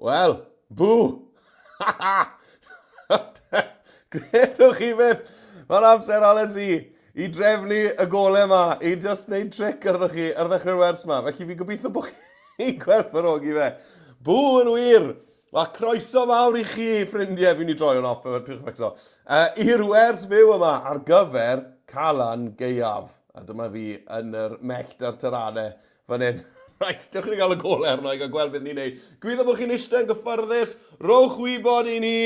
Wel, bw! Gredwch chi beth, mae'n amser ales i drefnu y golau yma, i just neud tric ardych chi ar ddechrau'r wers yma. Felly fi gobeithio bod chi'n gwerthfawrogi fe. Bw yn wir! Mae croeso mawr i chi, ffrindiau, fi'n i droi hwn off, i'r wers fyw yma ar gyfer Calan Gaeaf. A dyma fi yn yr mellt ar tyranau fan hyn. Right, dewch chi gael y golau arno i gael gweld beth ni'n neud. Gwyddo bod chi'n eistedd yn gyffyrddus, rowch wybod i ni,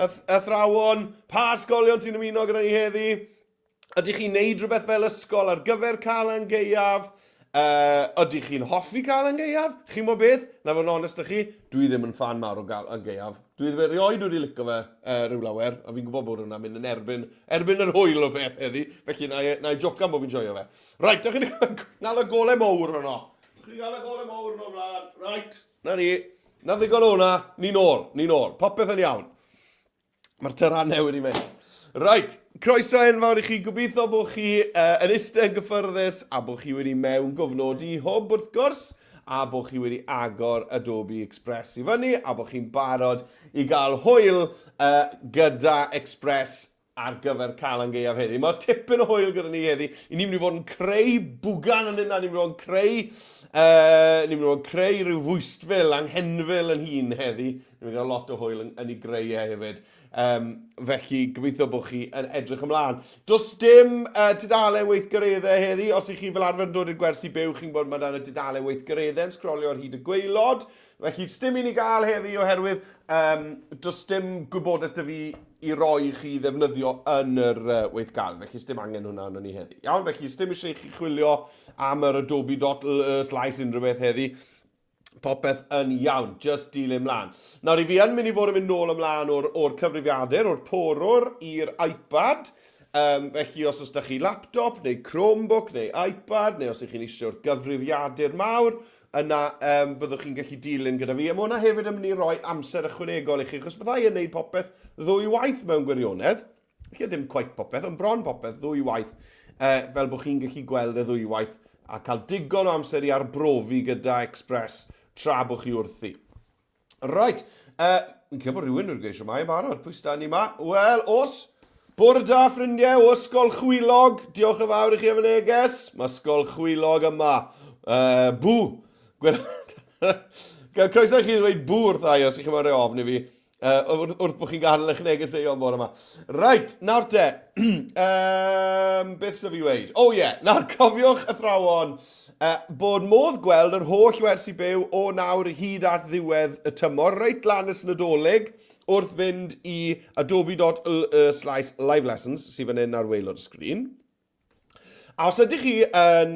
y thrawon, pa ysgolion sy'n ymuno gyda ni heddi. Ydych chi'n neud rhywbeth fel ysgol ar gyfer Calan Gaeaf? Ydych chi'n hoffi Calan Gaeaf? Chi'n mo beth? Na fo'n onest â chi, dwi ddim yn fan mawr o Calan Gaeaf. Dwi ddim erioed wedi licio fe rhyw lawer, a fi'n gwybod bod hwnna'n mynd yn erbyn yr hwyl o beth heddi, felly na i jocan bod fi'n joio fe. Right, dewch chi'n gael y golau mawr yno. Chi gael y golau mawr yno flaen. Right, na ni. Na ddigon o'na, ni nôl. Popeth yn iawn. Mae'r tyranau wedi mynd. Right, croeso enfawr i chi. Gobeithio bod chi yn eistedd gyffyrddus a bod chi wedi mewn gofnodi hwb wrth gwrs a bod chi wedi agor Adobe Express i fyny a bod chi'n barod i gael hwyl gyda Express ar gyfer Calan Gaeaf heddi. Mae tipyn o hwyl gyda ni heddi. Ni'n mynd i fod yn creu bwgan yn yna. Ni'n mynd i fod yn creu rhyw fwystfil, anghenfil yn hun heddi. Ni'n mynd i gael lot o hwyl yn ei greu hefyd. Felly, gobeithio bod chi yn edrych ymlaen. Does dim dudalen weithgareddau heddi. Os ych chi fel arfer yn dod i'r gwersi byw, chi'n bod mae dan y dudalen weithgareddau yn sgrolio ar hyd y gwaelod. Felly, dim i ni gael heddi oherwydd does dim gwybodaeth dy fi i roi chi ddefnyddio yn yr weithgar. Felly, dim angen hwnna yn ni heddi. Iawn, felly, dim eisiau chi chwilio am yr Adobe.slice unrhyw beth heddi. Popeth yn iawn, just dilyn mlaen. Nawr, fi yn mynd i fod yn mynd nôl ymlaen o'r cyfrifiadur, o'r porwr i'r iPad. Felly, os ydych chi laptop, neu Chromebook, neu iPad, neu os ydych chi'n eisiau o'r gyfrifiadur mawr, yna byddwch chi'n gallu dilyn gyda fi. A mae hwnna hefyd yn mynd i roi amser ychwanegol i chi, achos byddai yn gwneud popeth ddwy waith mewn gwirionedd. Felly ddim quite popeth, ond bron popeth ddwy waith, fel bod chi'n gallu gweld y ddwy waith a cael digon o amser i arbrofi gyda Express tra bod chi wrthi. Right, fi'n cael bod rhywun yw'r geisio mai barod, pwy stan ni ma? Wel, os, bore da ffrindiau, o ysgol chwilog, diolch yn fawr i chi am y neges, mae ysgol chwilog yma. Bw! Croeso i chi ddweud bw wrth ai os ych chi'n mynd ofn i fi. Wrth bod chi'n gadael eich neges ei o'n bore yma. Right, nawr te. Beth sy'n fi weid? O ie, nawr cofiwch y thrawon bod modd gweld yr holl wersi byw o nawr hyd at ddiwedd y tymor, reit lan ys Nadolig, wrth fynd i Adobe.slice live lessons, sydd fan hyn ar waelod y sgrin. A os ydych chi yn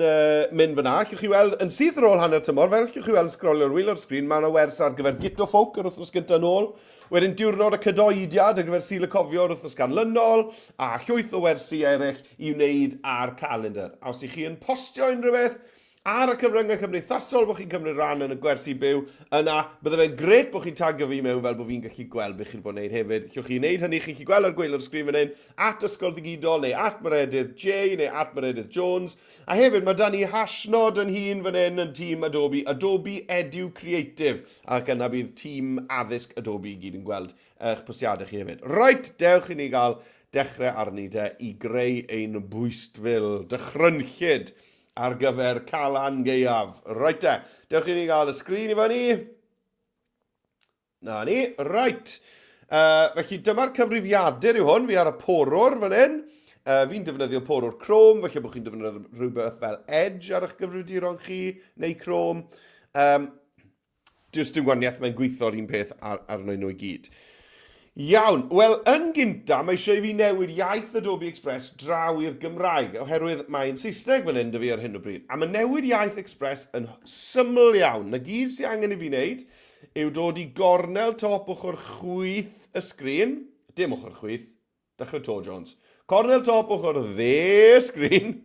mynd fyna, allwch chi weld yn syth ar ôl hanner tymor, fel allwch chi weld yn sgrolio'r waelod sgrin, mae yna wers ar gyfer Gito Folk yr wythnos gyntaf nôl, wedyn diwrnod y cydoediad ar gyfer Sul y Cofio yr wythnos ganlynol, a llwyth o wersi eraill i wneud ar calendar. A os ych chi yn postio unrhyw beth ar y cyfryngau cymdeithasol bod chi'n cymryd rhan yn y gwersi byw, yna bydde fe'n gret bod chi'n tagio fi mewn fel bod fi'n gallu gweld beth chi'n bod wneud hefyd. Llwch chi'n wneud hynny, chi'n gweld ar gwaelod sgrin fan hyn, at Ysgol Ddigidol, neu at Meredydd J, neu at Meredydd Jones. A hefyd, mae dan ni hashnod yn hun fan hyn yn tîm Adobe, Adobe Edu Creative, ac yna bydd tîm addysg Adobe i gyd yn gweld eich postiadau chi hefyd. Right, dewch i ni gael dechrau arni de i greu ein bwystfil, dychrynllyd ar gyfer Calan Gaeaf. Right te, dewch i ni gael y sgrin i fyny. Na ni, right. Felly dyma'r cyfrifiadur yw hwn, fi ar y porwr fan hyn. Fi'n defnyddio porwr Chrome, felly bod chi'n defnyddio rhywbeth fel Edge ar eich gyfrifiaduron chi, neu Chrome. Just dim gwaniaeth, mae'n gweithio un peth arno nhw i gyd. Iawn, wel, yn gynta, mae eisiau fi newid iaith Adobe Express draw i'r Gymraeg, oherwydd mae'n Saesneg fan hyn dy fi ar hyn o bryd. A mae newid iaith Express yn syml iawn. Na gyd sy'n angen i fi wneud yw dod i gornel top ochr chwith y sgrin, dim ochr chwith, dechrau to Jones. Cornel top ochr dde sgrin,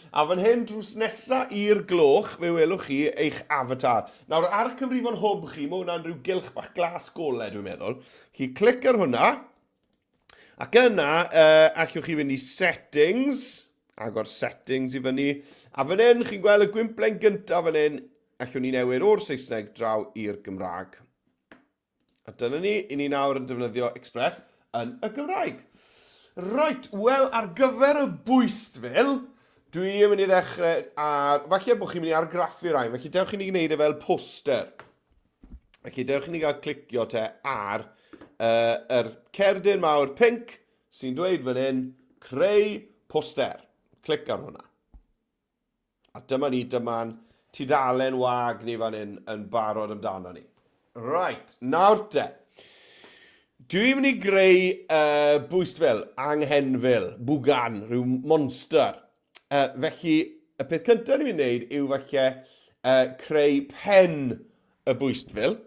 a fan hyn drws nesa i'r gloch, fe welwch chi eich avatar. Nawr, ar y cyfrifon hwb chi, mae hwnna'n rhyw gylch bach glas golau, dwi'n meddwl. Chi clic ar hwnna, ac yna, allwch chi fynd i settings, agor settings i fyny, a fan hyn chi'n gweld y gwymplen gyntaf fan hyn, allwn ni newid o'r Saesneg draw i'r Gymraeg. A dyna ni, i ni nawr yn defnyddio Express yn y Gymraeg. Right, wel, ar gyfer y bwystfil, dwi yn mynd i ddechrau, a falle bod chi'n mynd i argraffu rhain, felly dewch i ni gwneud e fel poster. Felly dewch i ni gael clicio te ar yr cerdyn mawr pink sy'n dweud fan hyn, creu poster. Clic ar hwnna. A dyma'n tudalen wag ni fan hyn yn barod amdano ni. Right, nawr te. Dwi'n mynd i greu bwystfil, anghenfil, bwgan, rhyw monster. Felly, y peth cyntaf ni'n mynd i wneud yw falle creu pen y bwystfil.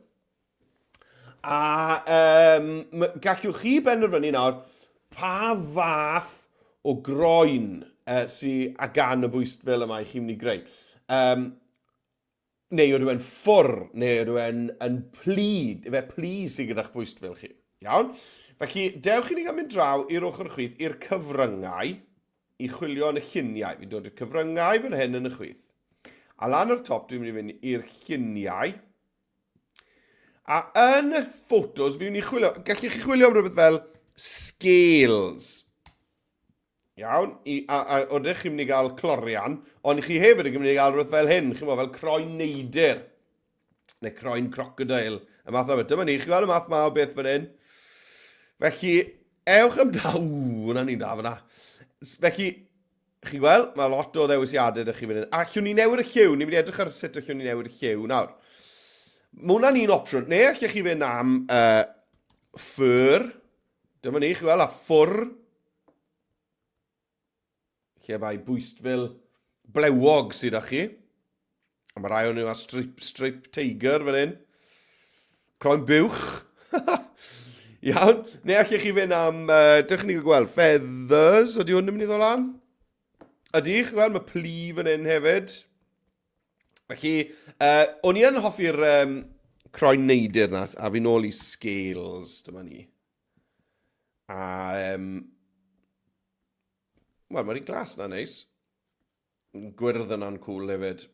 A gallwch chi benderfynu nawr pa fath o groen sy'n gan y bwystfil yma i chi'n mynd i greu. Neu ydw e'n ffwr, neu ydw e'n plid, efe plid sy'n gyda'ch bwystfil chi. Iawn? Felly, dewch i ni gael mynd draw i'r ochr chwith, i'r cyfryngau, i chwilio yn y lluniau. Fi'n dod i'r cyfryngau fan hyn yn y chwith. A lan o'r top, dwi'n mynd i fynd i'r lluniau. A yn y ffotos, fi'n mynd i chwilio, gallwch chi chwilio am rhywbeth fel scales. Iawn, a oeddech chi'n mynd i gael clorian, ond chi hefyd yn mynd i gael rhywbeth fel hyn, chi'n meddwl fel croen neidr, neu croen crocodile. Y math o beth, dyma ni, chi'n gweld y math ma o beth fan hyn. Felly, ewch amdano, hwnna ni'n da fyna. Felly, chi'n gweld, mae lot o ddewisiadau ydych chi fan hyn. A llwn ni newid y lliw, ni'n mynd i edrych ar sut llwn ni newid y lliw nawr. Mae hwnna'n un opsiwn, neu allwch chi fynd am ffyr. Dyma ni, chi'n gweld, a ffwr. Lle mae bwystfil blewog sydd â chi. A mae rai o'n nhw a strip tiger fan hyn. Croen buwch. Iawn. Neu allwch chi fynd am, dych chi'n gweld, feathers. Ydy hwn yn mynd i ddod lan? Ydy, chi'n gweld, mae pli fan hyn hefyd. Felly, o'n i yn hoffi'r croen neidr na, a fi nôl i scales, dyma ni. A, wel, mae'r un glas na'n neis. Gwyrdd yna'n cool hefyd.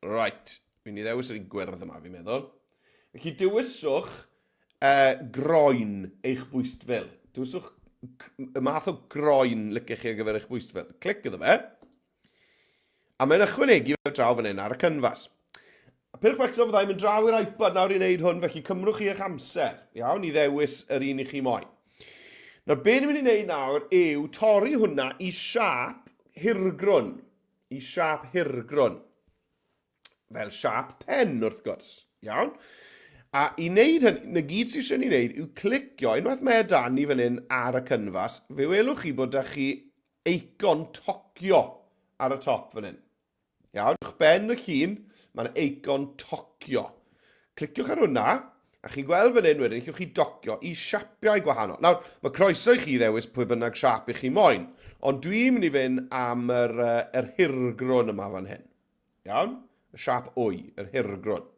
Right, fi'n i ddewis yr un gwyrdd yma, fi'n meddwl. Felly, dewiswch groen eich bwystfil. Dewiswch y math o groen lycech chi ar gyfer eich bwystfil. Clic iddo fe. A mae'n ychwanegu fe draw fan hyn ar y cynfas. A pyrch becso fyddai'n mynd draw i'r iPad nawr i wneud hwn, felly cymrwch chi eich amser. Iawn, i ddewis yr un i chi moyn. Nawr, be ni'n mynd i wneud nawr yw torri hwnna i siap hirgrwn. I siap hirgrwn. Fel siap pen, wrth gwrs. Iawn? A i wneud hyn, na gyd sy'n eisiau ni wneud yw clicio, unwaith mae dan ni fan hyn ar y cynfas, fe welwch chi bod â chi eicon tocio ar y top fan hyn. Iawn, uwch ben y llun, mae'n eicon tocio. Cliciwch ar hwnna, a chi'n gweld fan hyn wedyn, chi'ch chi docio i siapiau gwahanol. Nawr, mae croeso i chi ddewis pwy bynnag siap i chi moyn, ond dwi'n mynd i fynd am yr hirgrwn yma fan hyn. Iawn? Y siap wy, yr hirgrwn.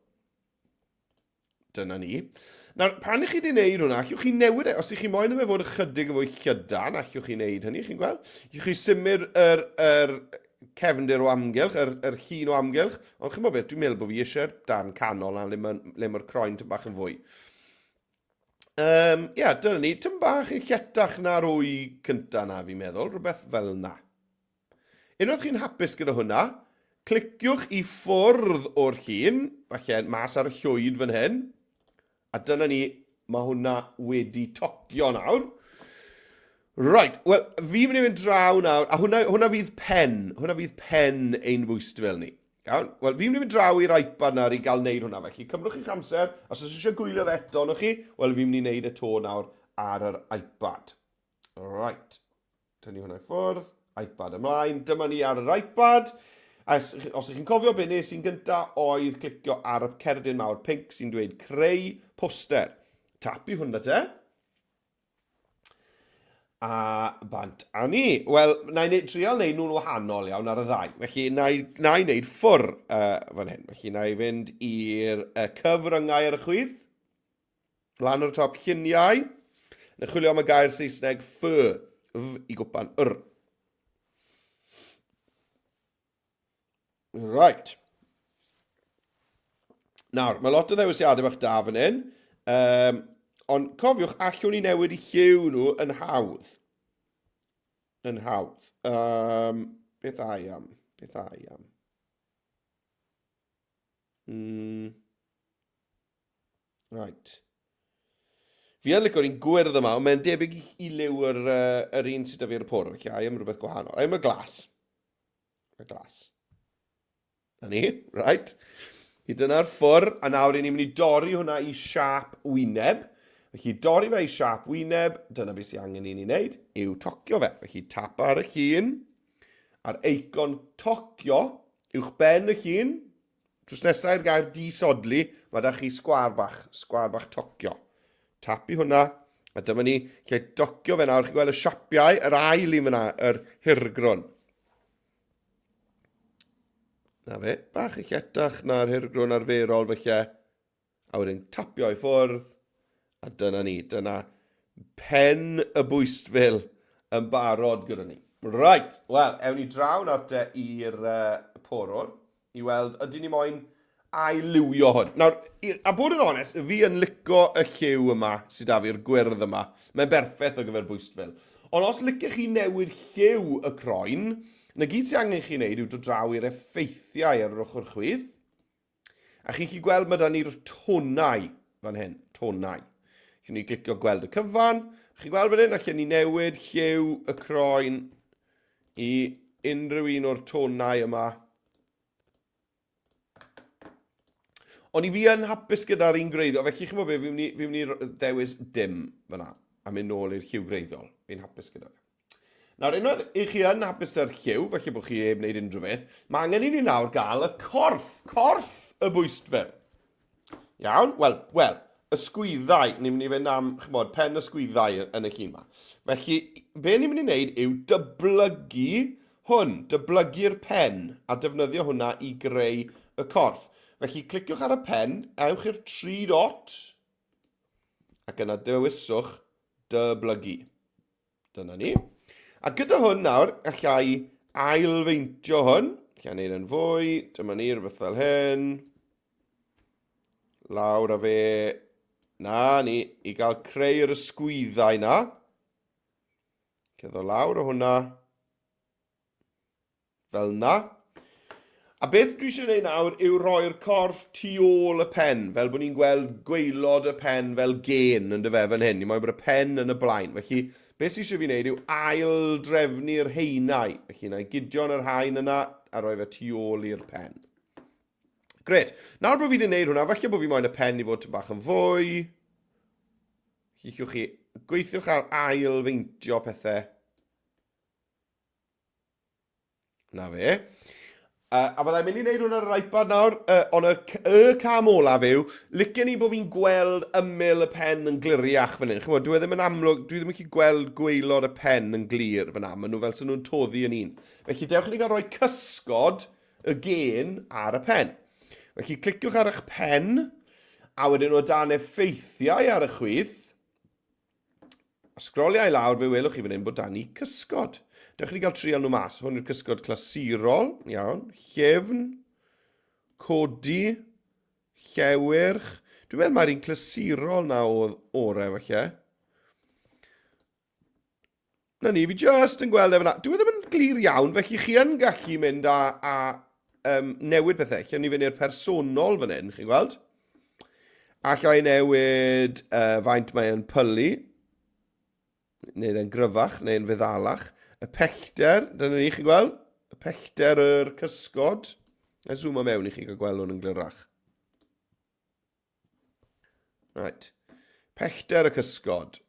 Dyna ni. Nawr, pan ych chi wedi gwneud hwnna, allwch chi newid e, os ych chi moyn yma fod ychydig o fwy llydan, allwch chi wneud hynny, chi'n gweld? Allwch chi symud yr cefndir o amgylch, yr llun o amgylch, ond chi'n meddwl beth, dwi'n meddwl bod fi eisiau'r darn canol le mae'r croen tyn bach yn fwy. Ia, dyna ni, tyn bach yn lletach na'r wy cynta na, fi'n meddwl, rhywbeth fel na. Unwaith chi'n hapus gyda hwnna, cliciwch i ffwrdd o'r llun, falle mas ar y llwyd fan hyn, a dyna ni, mae hwnna wedi tocio nawr. Right, wel, fi'n mynd i fynd draw nawr, a hwnna fydd pen ein bwystfil ni. Iawn? Wel, fi'n mynd i fynd draw i'r iPad nawr i gael wneud hwnna, felly cymrwch chi'ch amser, os oes eisiau gwylio fe eto nhw chi, wel, fi'n mynd i wneud y to nawr ar yr iPad. Right, tynnu hwnna i ffwrdd, iPad ymlaen, dyma ni ar yr iPad. Os ych chi'n cofio be nes i'n gyntaf oedd clicio ar y cerdyn mawr pink sy'n dweud creu poster. Tapu hwnna te. A bant a ni. Wel, na i trial wneud nhw'n wahanol iawn ar y ddau. Felly, na i wneud ffwr fan hyn. Felly, na i fynd i'r cyfryngau ar y chwydd. Lan o'r top lluniau. Na chwilio am y gair Saesneg fy i gwpan yr. Right. Nawr, mae lot o ddewisiadau bach da fan hyn. Ond cofiwch, allwn ni newid I lliw nhw yn hawdd. Yn hawdd. Beth a i am? Beth a i am? Right. Fi yn licio ni'n gwyrdd yma, ond mae'n debyg I liw yr un sydd â fi'r por. Felly, a i am rhywbeth gwahanol. A i am y glas. Y glas. Na ni, right. I dyna'r ffwr, a nawr ni'n mynd I dorri hwnna I siap wyneb. Felly, dorri fe I siap wyneb, dyna beth sy'n angen ni'n wneud, yw tocio fe. Felly, tap ar y llun, a'r eicon tocio, uwch ben y llun, drws nesaf i'r gair disodli, mae da chi sgwar bach tocio. Tap I hwnna, a dyma ni lle docio fe nawr. Chi'n gweld y siapiau, yr ail I fyna, yr hirgrwn. Na fe, bach I lletach na'r hirgrwn arferol felly. A wedyn tapio I ffwrdd, a dyna ni. Dyna pen y bwystfil yn barod gyda ni. Right, wel, ewn ni draw nawr te i'r porwr I weld, ydyn ni moyn ailywio hwn. Nawr, a bod yn onest, fi yn licio y lliw yma sydd â fi'r gwyrdd yma. Mae'n berffaith o gyfer bwystfil. Ond os licech chi newid lliw y croen, na gyd sy'n angen chi wneud yw dod draw i'r effeithiau ar yr ochr chwith. A chi'n gweld mae da ni'r tonau fan hyn, tonau. Chi'n ni glicio gweld y cyfan. Chi'n gweld fan hyn, allan ni newid lliw y croen I unrhyw un o'r tonau yma. Ond I fi yn hapus gyda'r un greiddiol, felly chi'n meddwl beth, fi'n mynd I ddewis dim fyna, a mynd nôl i'r lliw greiddiol. Fi'n hapus gyda fe. Nawr, unwaith I chi yn hapus gyda'r lliw, felly bod chi heb wneud unrhyw beth, mae angen I ni nawr gael y corff y bwystfil. Iawn? Wel, y sgwyddau, ni'n mynd I fynd am, chymod, pen y sgwyddau yn y llun yma. Felly, be ni'n mynd I wneud yw dyblygu hwn, dyblygu'r pen, a defnyddio hwnna I greu y corff. Felly, cliciwch ar y pen, ewch i'r 3 dot, ac yna dewiswch dyblygu. Dyna ni. A gyda hwn nawr, allai ailfeintio hwn. Allai wneud yn fwy, dyma ni rhywbeth fel hyn. Lawr a fe, na ni, I gael creu'r ysgwyddau na. Cyddo lawr o hwnna, fel na. A beth dwi eisiau gwneud nawr yw roi'r corff tu ôl y pen, fel bod ni'n gweld gwaelod y pen fel gen yn dy fe fan hyn. Ni'n meddwl bod y pen yn y blaen. Felly, beth sydd eisiau fi wneud yw ail-drefnu'r heinau. Felly, na I gidio'n yr hain yna a roi fe tu ôl i'r pen. Gret. Nawr bod fi wedi gwneud hwnna, falle bod fi moyn y pen I fod bach yn fwy. Gweithiwch ar ail-feintio pethau. Na fe. A byddai'n mynd I wneud hwnna ar yr iPad nawr, ond y cam olaf yw, licen I bod fi'n gweld ymyl y pen yn gliriach fan hyn. Chymod, dwi ddim yn amlwg, dwi ddim yn gallu gweld gwaelod y pen yn glir fan hyn, maen nhw fel sy'n nhw'n toddi yn un. Felly, dewch ni gael rhoi cysgod y gen ar y pen. Felly, cliciwch ar eich pen, a wedyn o dan effeithiau ar y chwith, sgroliau lawr fe welwch chi fan hyn bod dan ni cysgod. Dewch chi gael trial nhw mas. Hwn yw'r cysgod clasurol, iawn. Llefn, codi, llewyrch. Dwi'n meddwl mae'r un clasurol na orau falle. Na ni, fi just yn gweld efo na. Dwi ddim yn glir iawn, felly chi yn gallu mynd a newid pethau. Lle ni fynd i'r personol fan hyn, chi'n gweld? Allai newid faint mae'n pylu. Neu'n gryfach, neu'n feddalach. Y pellter, dyna ni chi'n gweld? Y pellter yr cysgod. A zoom o mewn I chi gael gweld hwn yn glirach. Right. Pellter y cysgod.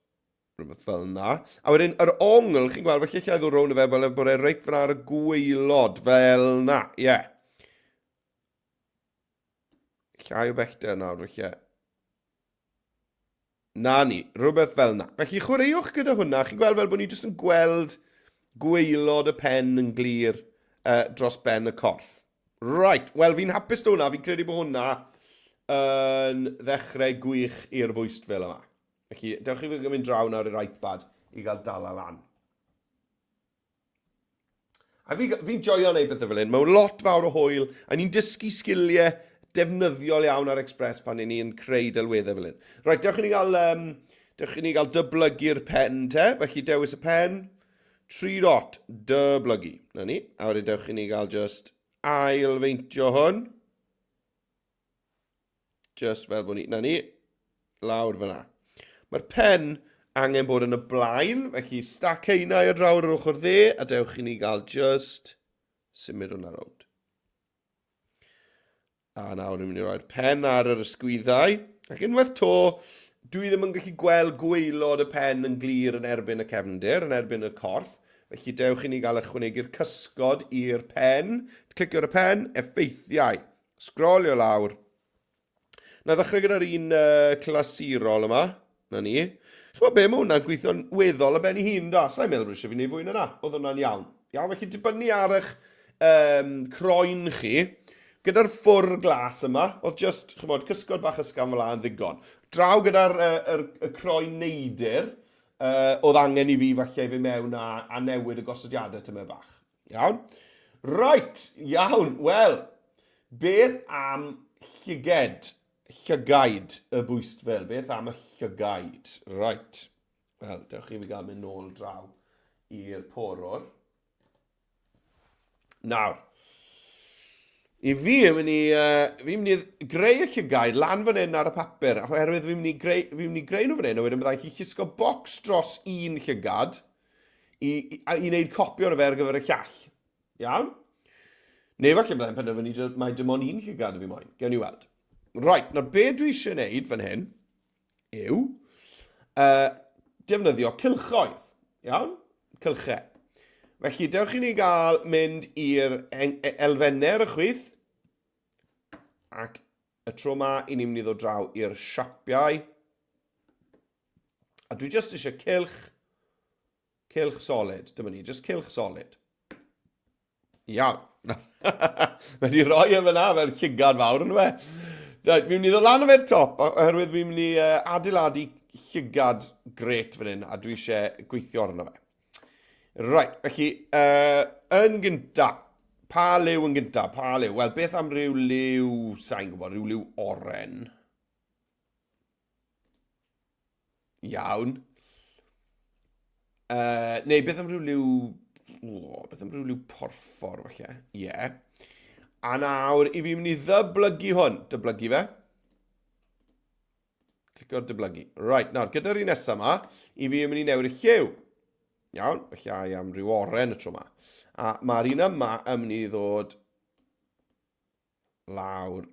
Rhywbeth fel yna. A wedyn, yr ongl, chi'n gweld, felly lle ddod rown y fe, bod e'n reit fyna ar y gwaelod, fel na, ie. Yeah. Llai o bellter nawr, felly. Na ni, rhywbeth fel na. Felly chwaraewch gyda hwnna, chi'n gweld fel bod ni jyst yn gweld gwaelod y pen yn glir dros ben y corff. Right, wel fi'n hapus da hwnna, fi'n credu bod hwnna yn ddechrau gwych i'r bwystfil yma. Felly, dewch chi mynd draw nawr i'r iPad I gael dala lan. A fi'n joio wneud bethau fel hyn, mae'n lot fawr o hwyl, a ni'n dysgu sgiliau defnyddiol iawn ar Express pan ni'n creu delweddau fel hyn. Right, dewch i ni gael dyblygu'r pen te. Felly dewis y pen, 3 dot, dyblygu. Na ni. A wedyn dewch i ni gael just ailfeintio hwn. Just fel bod ni, na ni, lawr fyna. Mae'r pen angen bod yn y blaen, felly stac heinau o drawr yr ochr dde, a dewch i ni gael just symud hwnna rownd. A nawr ni'n mynd i roi'r pen ar yr ysgwyddau. Ac unwaith to, dwi ddim yn gallu gweld gwaelod y pen yn glir yn erbyn y cefndir, yn erbyn y corff. Felly dewch i ni gael ychwanegu'r cysgod i'r pen. Clicio ar y pen, effeithiau. Sgrolio lawr. Na ddechrau gyda'r un clasurol yma. Na ni. Chwa be, mae hwnna'n gweithio'n weddol a ben I hun da. Sa'n meddwl bod eisiau fi wneud fwy na na. Oedd hwnna'n iawn. Iawn, felly dibynnu ar eich croen chi. Gyda'r ffwr glas yma, oedd just, chymod, cysgod bach ysgafn fel yn ddigon. Draw gyda'r croen neidr, oedd angen I fi falle I fi mewn a newid y gosodiadau tyma bach. Iawn? Right, iawn. Wel, beth am llyged? Llygaid y bwyst fel. Beth am y llygaid? Right. Wel, dewch I fi gael mynd nôl draw i'r porwr. Nawr, I fi yn mynd I greu y llygaid lan fan hyn ar y papur, oherwydd fi'n mynd I greu nhw fan hyn, a wedyn byddai'n chi llusgo bocs dros un llygad I wneud copi o'r fe ar gyfer y llall. Iawn? Neu falle byddai'n penderfynu mai dim ond un llygad fi moyn. Gewn ni weld. Right, nawr be dwi eisiau gwneud fan hyn yw defnyddio cylchoedd. Iawn? Cylchau. Felly, dewch I ni gael mynd i'r elfennau y chwith ac y tro yma I ni'n mynd I ddod draw i'r siapiau. A dwi just eisiau cylch solid. Dyma ni, just cylch solid. Iawn. Mae di roi e fyna fel llygad fawr yn fe. Fi'n mynd I ddod lan o fe'r top, oherwydd fi'n mynd I adeiladu llygad gret fan hyn, a dwi eisiau gweithio arno fe. Right, felly, yn gynta, pa liw yn gynta, pa liw? Wel, beth am ryw liw, sa'n gwybod, ryw liw oren? Iawn. Neu, beth am ryw liw porffor, falle? Ie. Yeah. A nawr, I fi mynd I ddyblygu hwn. Dyblygu fe. Clicio dyblygu. Right, nawr, gyda'r un nesaf yma, I fi mynd I newid y lliw. Iawn, felly am ryw oren y tro yma. A mae'r un yma yn mynd I ddod lawr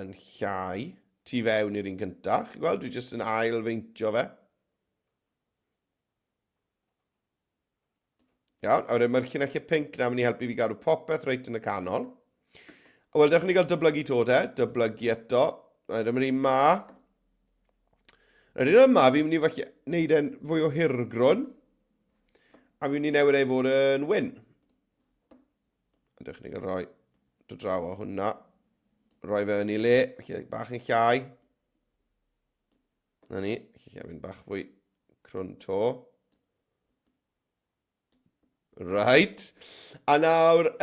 yn llai tu fewn i'r un gyntaf. Chi'n gweld, dwi jyst yn ailfeintio fe. Iawn, a wedyn mae'r llinellau pink na mynd I helpu fi gadw popeth reit yn y canol. Wel, dewch ni gael dyblygu to te. Dyblygu eto. Dyma'r un ma. Yr un yma, fi'n mynd I falle wneud e'n fwy o hirgrwn. A fi'n mynd I newid ei fod yn wyn. Dewch ni gael rhoi dod draw o hwnna. Rhoi fe yn ei le. Felly bach yn llai. Na ni. Felly fi'n bach fwy crwn to. Right. A nawr,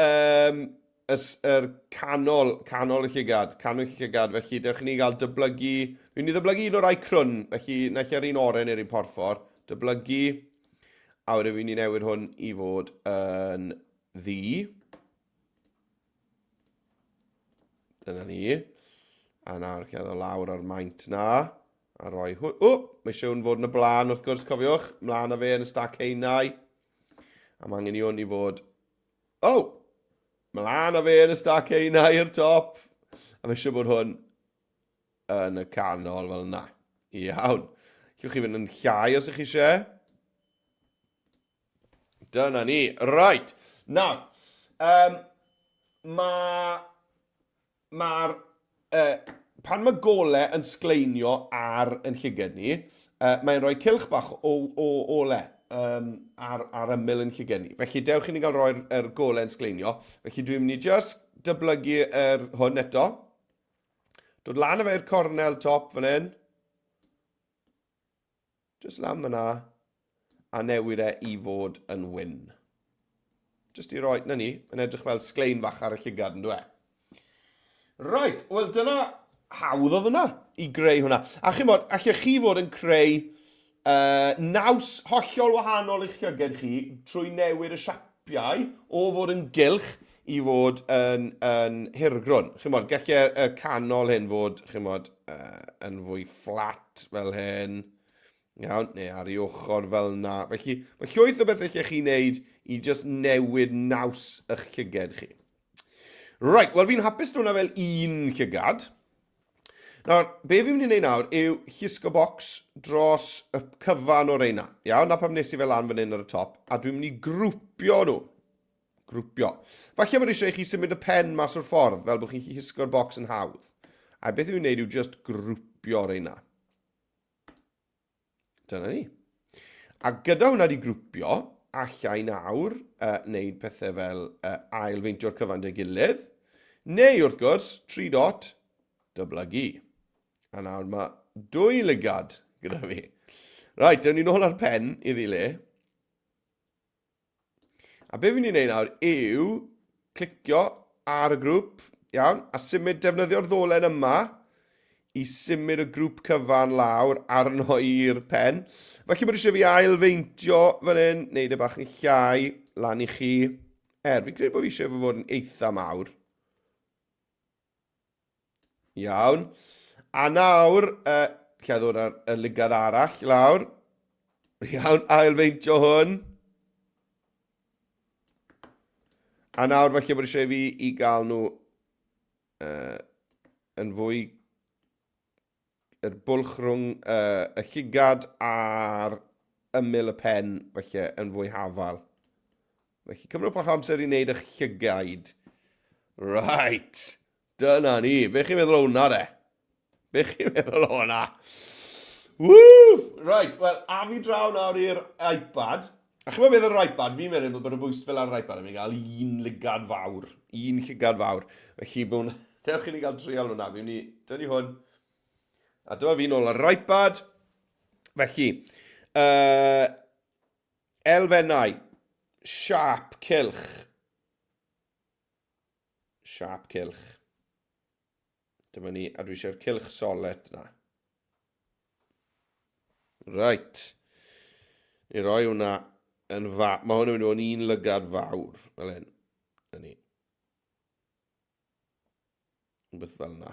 yr canol y llygad, felly dewch ni gael dyblygu, fi'n ni ddyblygu un o'r rai crwn, felly naill ar un oren i'r un porffor, dyblygu, a wedyn fi'n ni newid hwn I fod yn ddi. Dyna ni. A nawr chi'n ddod lawr ar maint na, a rhoi hwn, mae eisiau hwn fod yn y blaen wrth gwrs, cofiwch, mlaen â fe yn y stac heinau. A mae angen I hwn I fod, mlaen â fe yn y stac heinau i'r top. A mae eisiau bod hwn yn y canol fel yna. Iawn. Llwch chi fynd yn llai os ych chi eisiau. Dyna ni. Right. Nawr, pan mae golau yn sgleinio ar yn llyged ni, mae'n rhoi cylch bach o ole. Ar ymyl yn llyged ni. Felly dewch I ni gael roi'r golau yn sgleinio. Felly dwi'n mynd I just dyblygu hwn eto. Dod lan â fe'r cornel top fan hyn. Just lan fyna. A newid I fod yn wyn. Just I roi, na ni, yn edrych fel sglein fach ar y llygad yn dwe. Right, wel dyna hawdd oedd hwnna i greu hwnna. A chymod, allech chi fod yn creu naws hollol wahanol i'ch llyged chi trwy newid y siapiau o fod yn gylch i fod yn hirgrwn. Chymod, gallai y canol hyn fod chymod, yn fwy fflat fel hyn. Iawn, neu ar ei ochr fel na. Felly, mae llwyth o beth allech chi wneud i just newid naws eich llyged chi. Right, wel fi'n hapus drwy'na fel un llygad. Nawr, be fi'n mynd i wneud nawr yw llusgo bocs dros y cyfan o'r reina. Iawn, na pam nes i fel lan fan hyn ar y top. A dwi'n mynd i grwpio nhw. Grwpio. Falle bod eisiau chi symud y pen mas o'r ffordd, fel bod chi'n llusgo'r bocs yn hawdd. A beth yw'n wneud yw just grwpio reina. Dyna ni. A gyda hwnna di grwpio, allai nawr wneud pethau fel ailfeintio'r cyfan dy gilydd. Neu wrth gwrs, 3 dot, dyblygu. A nawr mae 2 lygad gyda fi. Right, dywn ni nôl ar pen iddi le. A be fi'n ei wneud nawr yw clicio ar y grŵp, iawn, a symud defnyddio'r ddolen yma i symud y grŵp cyfan lawr arnoi'r pen. Felly bod eisiau fi ailfeintio fan hyn, neud y bach yn llai lan i chi. Fi'n credu bod fi eisiau fod yn eitha mawr. Iawn. A nawr, lle ddod ar y lygad arall lawr. Iawn, ailfeintio hwn. A nawr felly bod eisiau fi i gael nhw yn fwy yr bwlch rhwng y llygad a'r ymyl y pen felly yn fwy hafal. Felly cymryd bach amser i wneud eich llygaid. Right, dyna ni. Be chi'n meddwl hwnna de? Be chi'n meddwl hwnna? Woo! Right, wel, a fi draw nawr i'r iPad. A chyma beth yr iPad, fi'n meddwl bod y bwys fel ar yr iPad yn mynd gael un lygad fawr. Un llygad fawr. Felly, dewch i ni gael trial hwnna. Fi'n ni, dynnu hwn. A dyma fi nôl ar yr iPad. Felly, elfennau. Sharp cylch. Sharp cylch. Dyma ni, a dwi eisiau'r cylch solet na. Right. Ni roi hwnna yn fa. Mae hwnna'n mynd o'n un lygad fawr. Fel hyn. Yni. Beth fel na.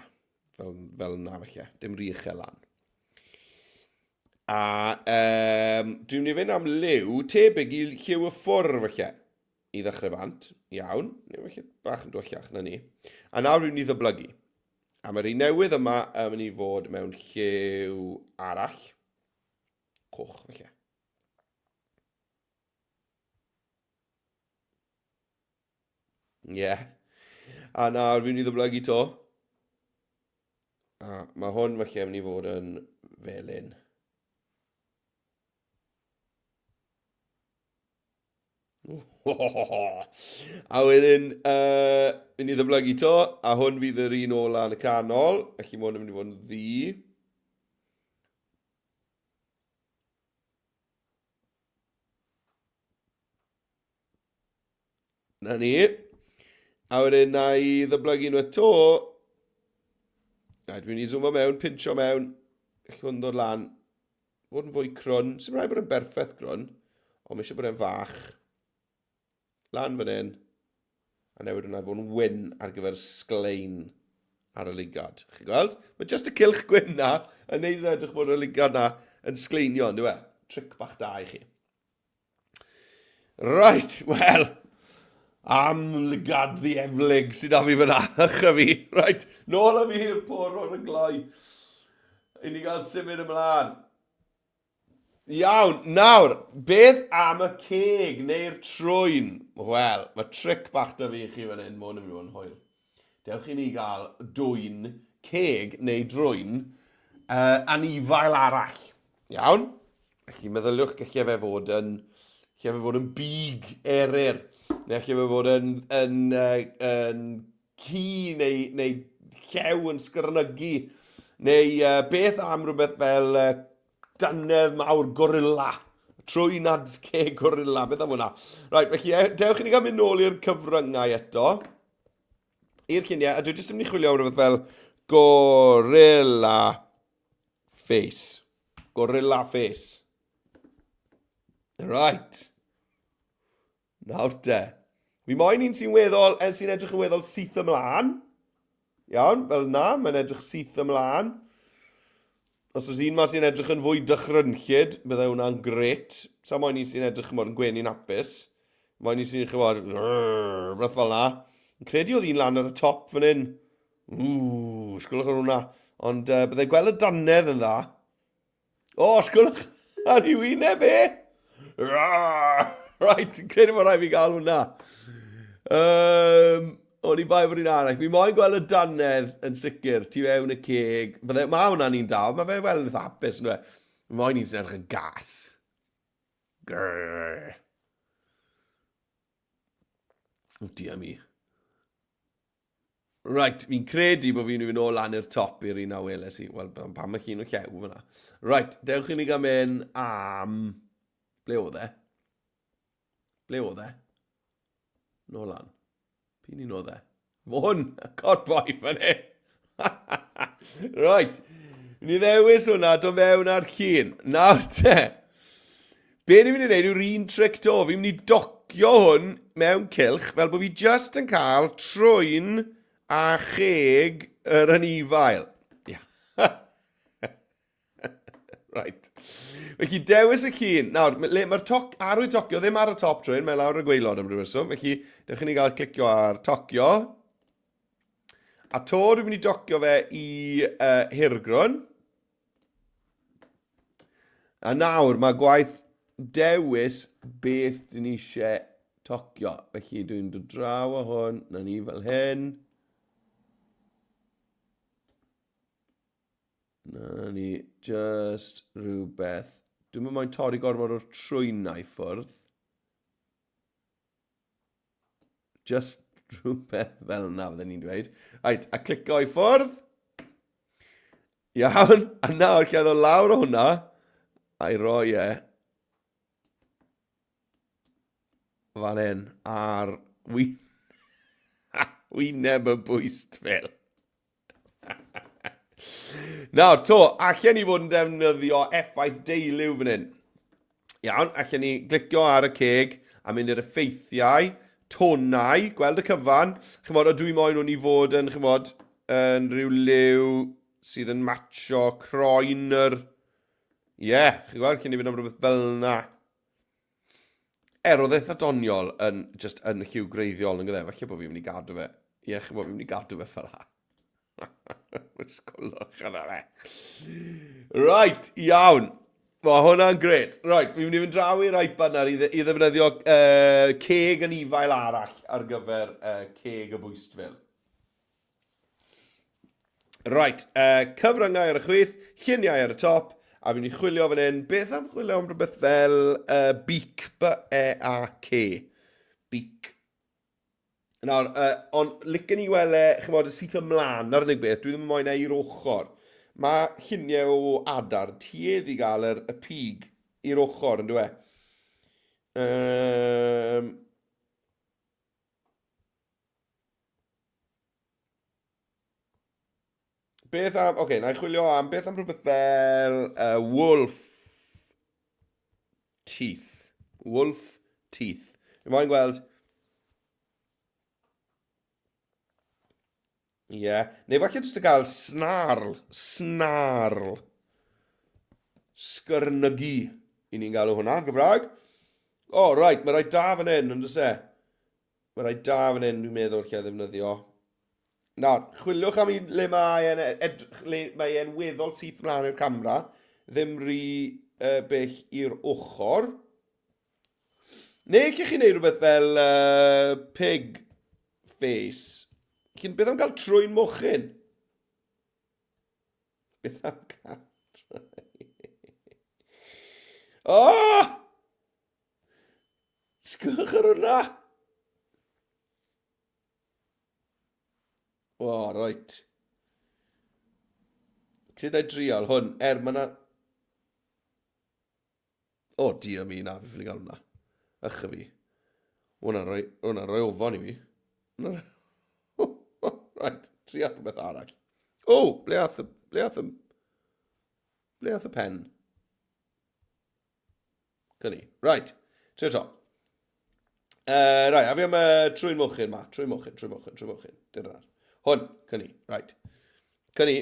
Fel na felly. Dim rhi Calan. A dwi'n mynd i fynd am liw tebyg i lliw y ffwr felly. I ddechrau bant. Iawn. Neu felly bach yn dwellach na ni. A nawr dwi'n mynd i ddyblygu. A mae'r un newydd yma yn mynd i fod mewn lliw arall. Coch felly. Ie. A nawr fi'n mynd i ddyblygu to. A mae hwn felly yn mynd i fod yn felyn. A wedyn, mynd i ddyblygu to, a hwn fydd yr un ola yn y canol, felly mae hwn yn mynd i fod yn ddi. Na ni. A wedyn, na i ddyblygu nhw eto. Dwi'n mynd i zoomo mewn, pincho mewn, gallu hwn ddod lan. Fod yn fwy crwn, sy'n rhaid bod yn berffaith crwn, ond mae eisiau bod yn fach. Lan fan hyn, a newid hwnna fod yn wyn ar gyfer sglein ar y ligad. Chi'n gweld? Mae just y cylch gwyn na yn neud edrych bod y ligad na yn sgleinio, ynddo e? Tric bach da i chi. Right, wel, am ligad ddieflig sydd â fi fyna, ycha fi. Right, nôl â fi i'r por o'r y gloi. I ni gael symud ymlaen. Iawn, nawr, beth am y ceg neu'r trwyn? Wel, mae tric bach da fi i chi fan hyn, mae hwn yn mynd yn hwyl. Dewch i ni gael dwyn, ceg neu drwyn anifail arall. Iawn? Felly meddyliwch gallai fe fod yn big eryr. Neu gallai fe fod yn ci neu llew yn sgyrnygu. Neu beth am rhywbeth fel dannedd mawr gorilla. Trwy nad ceg gorilla. Beth am hwnna? Right, felly, dewch i ni gael mynd nôl i'r cyfryngau eto. i'r lluniau, a dwi jyst yn mynd i chwilio am rhywbeth fel gorilla face. Gorilla face. Right. Nawr te. Fi moyn un sy'n weddol, sy'n edrych yn weddol syth ymlaen. Iawn, fel na, mae'n edrych syth ymlaen. Os oes un ma sy'n edrych yn fwy dychrynllid, bydde hwnna'n gret. Sa moyn un sy'n edrych yn gwenu'n apus. Moyn un sy'n chywod, rhywbeth fel na. Yn credu oedd un lan ar y top fan hyn. Sgwylwch ar hwnna. Ond bydde gweld y dannedd yn dda. Sgwylwch ar ei wyneb e. Right, yn credu bod rhaid fi gael hwnna. O'n i bai bod un arall. Fi moyn gweld y dannedd yn sicr, tu fewn y ceg. Mae hwnna'n un da, mae fe wel yn hapus. Fi moyn un sy'n edrych yn gas. Grrr. O, dia mi. Right, fi'n credu bod fi'n mynd o lan i'r top i'r un a weles i. Wel, pam mae llun o llew fyna. Right, dewch i ni gael mynd am... Ble oedd e? Ble oedd e? No lan. Pyn un oedd e? Fo hwn! God boi fan e! Right, ni ddewis hwnna do mewn ar llun. Nawr te. Be ni'n mynd i wneud yw'r un tric to. Fi'n mynd i docio hwn mewn cylch fel bod fi just yn cael trwy'n a cheg yr anifail. Right. Felly dewis y llun. Nawr, mae'r arwydd tocio ddim ar y top trwy'n, mae lawr y gweilod am rhywbeth reswm. Felly, dewch i ni gael clicio ar tocio. A to dwi'n mynd i docio fe i hirgrwn. A nawr, mae gwaith dewis beth dyn ni eisiau tocio. Felly, dwi'n dod draw o hwn, na ni fel hyn. Na ni just rhywbeth. Dwi'n mynd moyn torri gormod o'r trwyna i ffwrdd. Just rhywbeth fel yna, fydden ni'n dweud. Right, a clico i ffwrdd. Iawn, a nawr lle ddod lawr o hwnna, a'i roi e fan hyn ar wyneb y bwyst fel. Nawr, to, allan ni fod yn defnyddio effaith deiliw fan hyn. Iawn, allan ni glicio ar y ceg a mynd i'r effeithiau, tonau, gweld y cyfan. Chymod, a dwi moyn nhw'n i fod yn, chymod, yn rhyw liw sydd yn matcho croen yr... Ie, chi'n gweld, cyn i fynd am rhywbeth fel yna. Oedd eitha doniol yn lliw greiddiol yn gyda, falle bod fi'n mynd i gadw fe. Ie, chi'n bod fi'n mynd i gadw fe fel yna. Sgwylwch yna fe. Right, iawn. Mae hwnna'n gret. Right, fi'n mynd i fynd draw i'r iPad na i ddefnyddio ceg yn ifail arall ar gyfer ceg y bwystfil. Right, cyfryngau ar y chwith, lluniau ar y top, a fi'n i chwilio fan hyn. Beth am chwilio am rhywbeth fel beak, B-E-A-K. Beak. Nawr, ond licen ni weld chymod, y syth ymlaen ar unig beth, dwi ddim yn moyn i'r ochr. Mae lluniau o adar tuedd i gael y pig i'r ochr, yn dwi? Beth am, oce, na i chwilio am, beth am rhywbeth fel wolf teeth. Wolf teeth. Fi'n moyn gweld... Ie, neu falle jyst i gael snarl, sgyrnygu, i ni'n galw hwnna, Gymraeg. Right, mae rai da fan hyn, yn dys e? Mae rai da fan hyn, dwi'n meddwl lle ddefnyddio. Nawr, chwiliwch am le mae e'n weddol syth mlaen i'r camera, ddim rhy bell i'r ochr. Neu chi'n chi wneud rhywbeth fel pig face. Beth am gael trwy'n mochyn? Beth am gael trwy'n... Sgwch ar hwnna! Right. Cyd ei drial hwn, mae na... Dia mi na, fi ffili gael hwnna. Ycha fi. Hwna'n rhoi ofon i fi. Right, triad rhywbeth arall. O, ble ath y pen? Gynni. Right, trio to. Right, a fi am trwy'n mwchyn ma. Trwy'n mwchyn. Dyna. Hwn, cynni. Right. Cynni.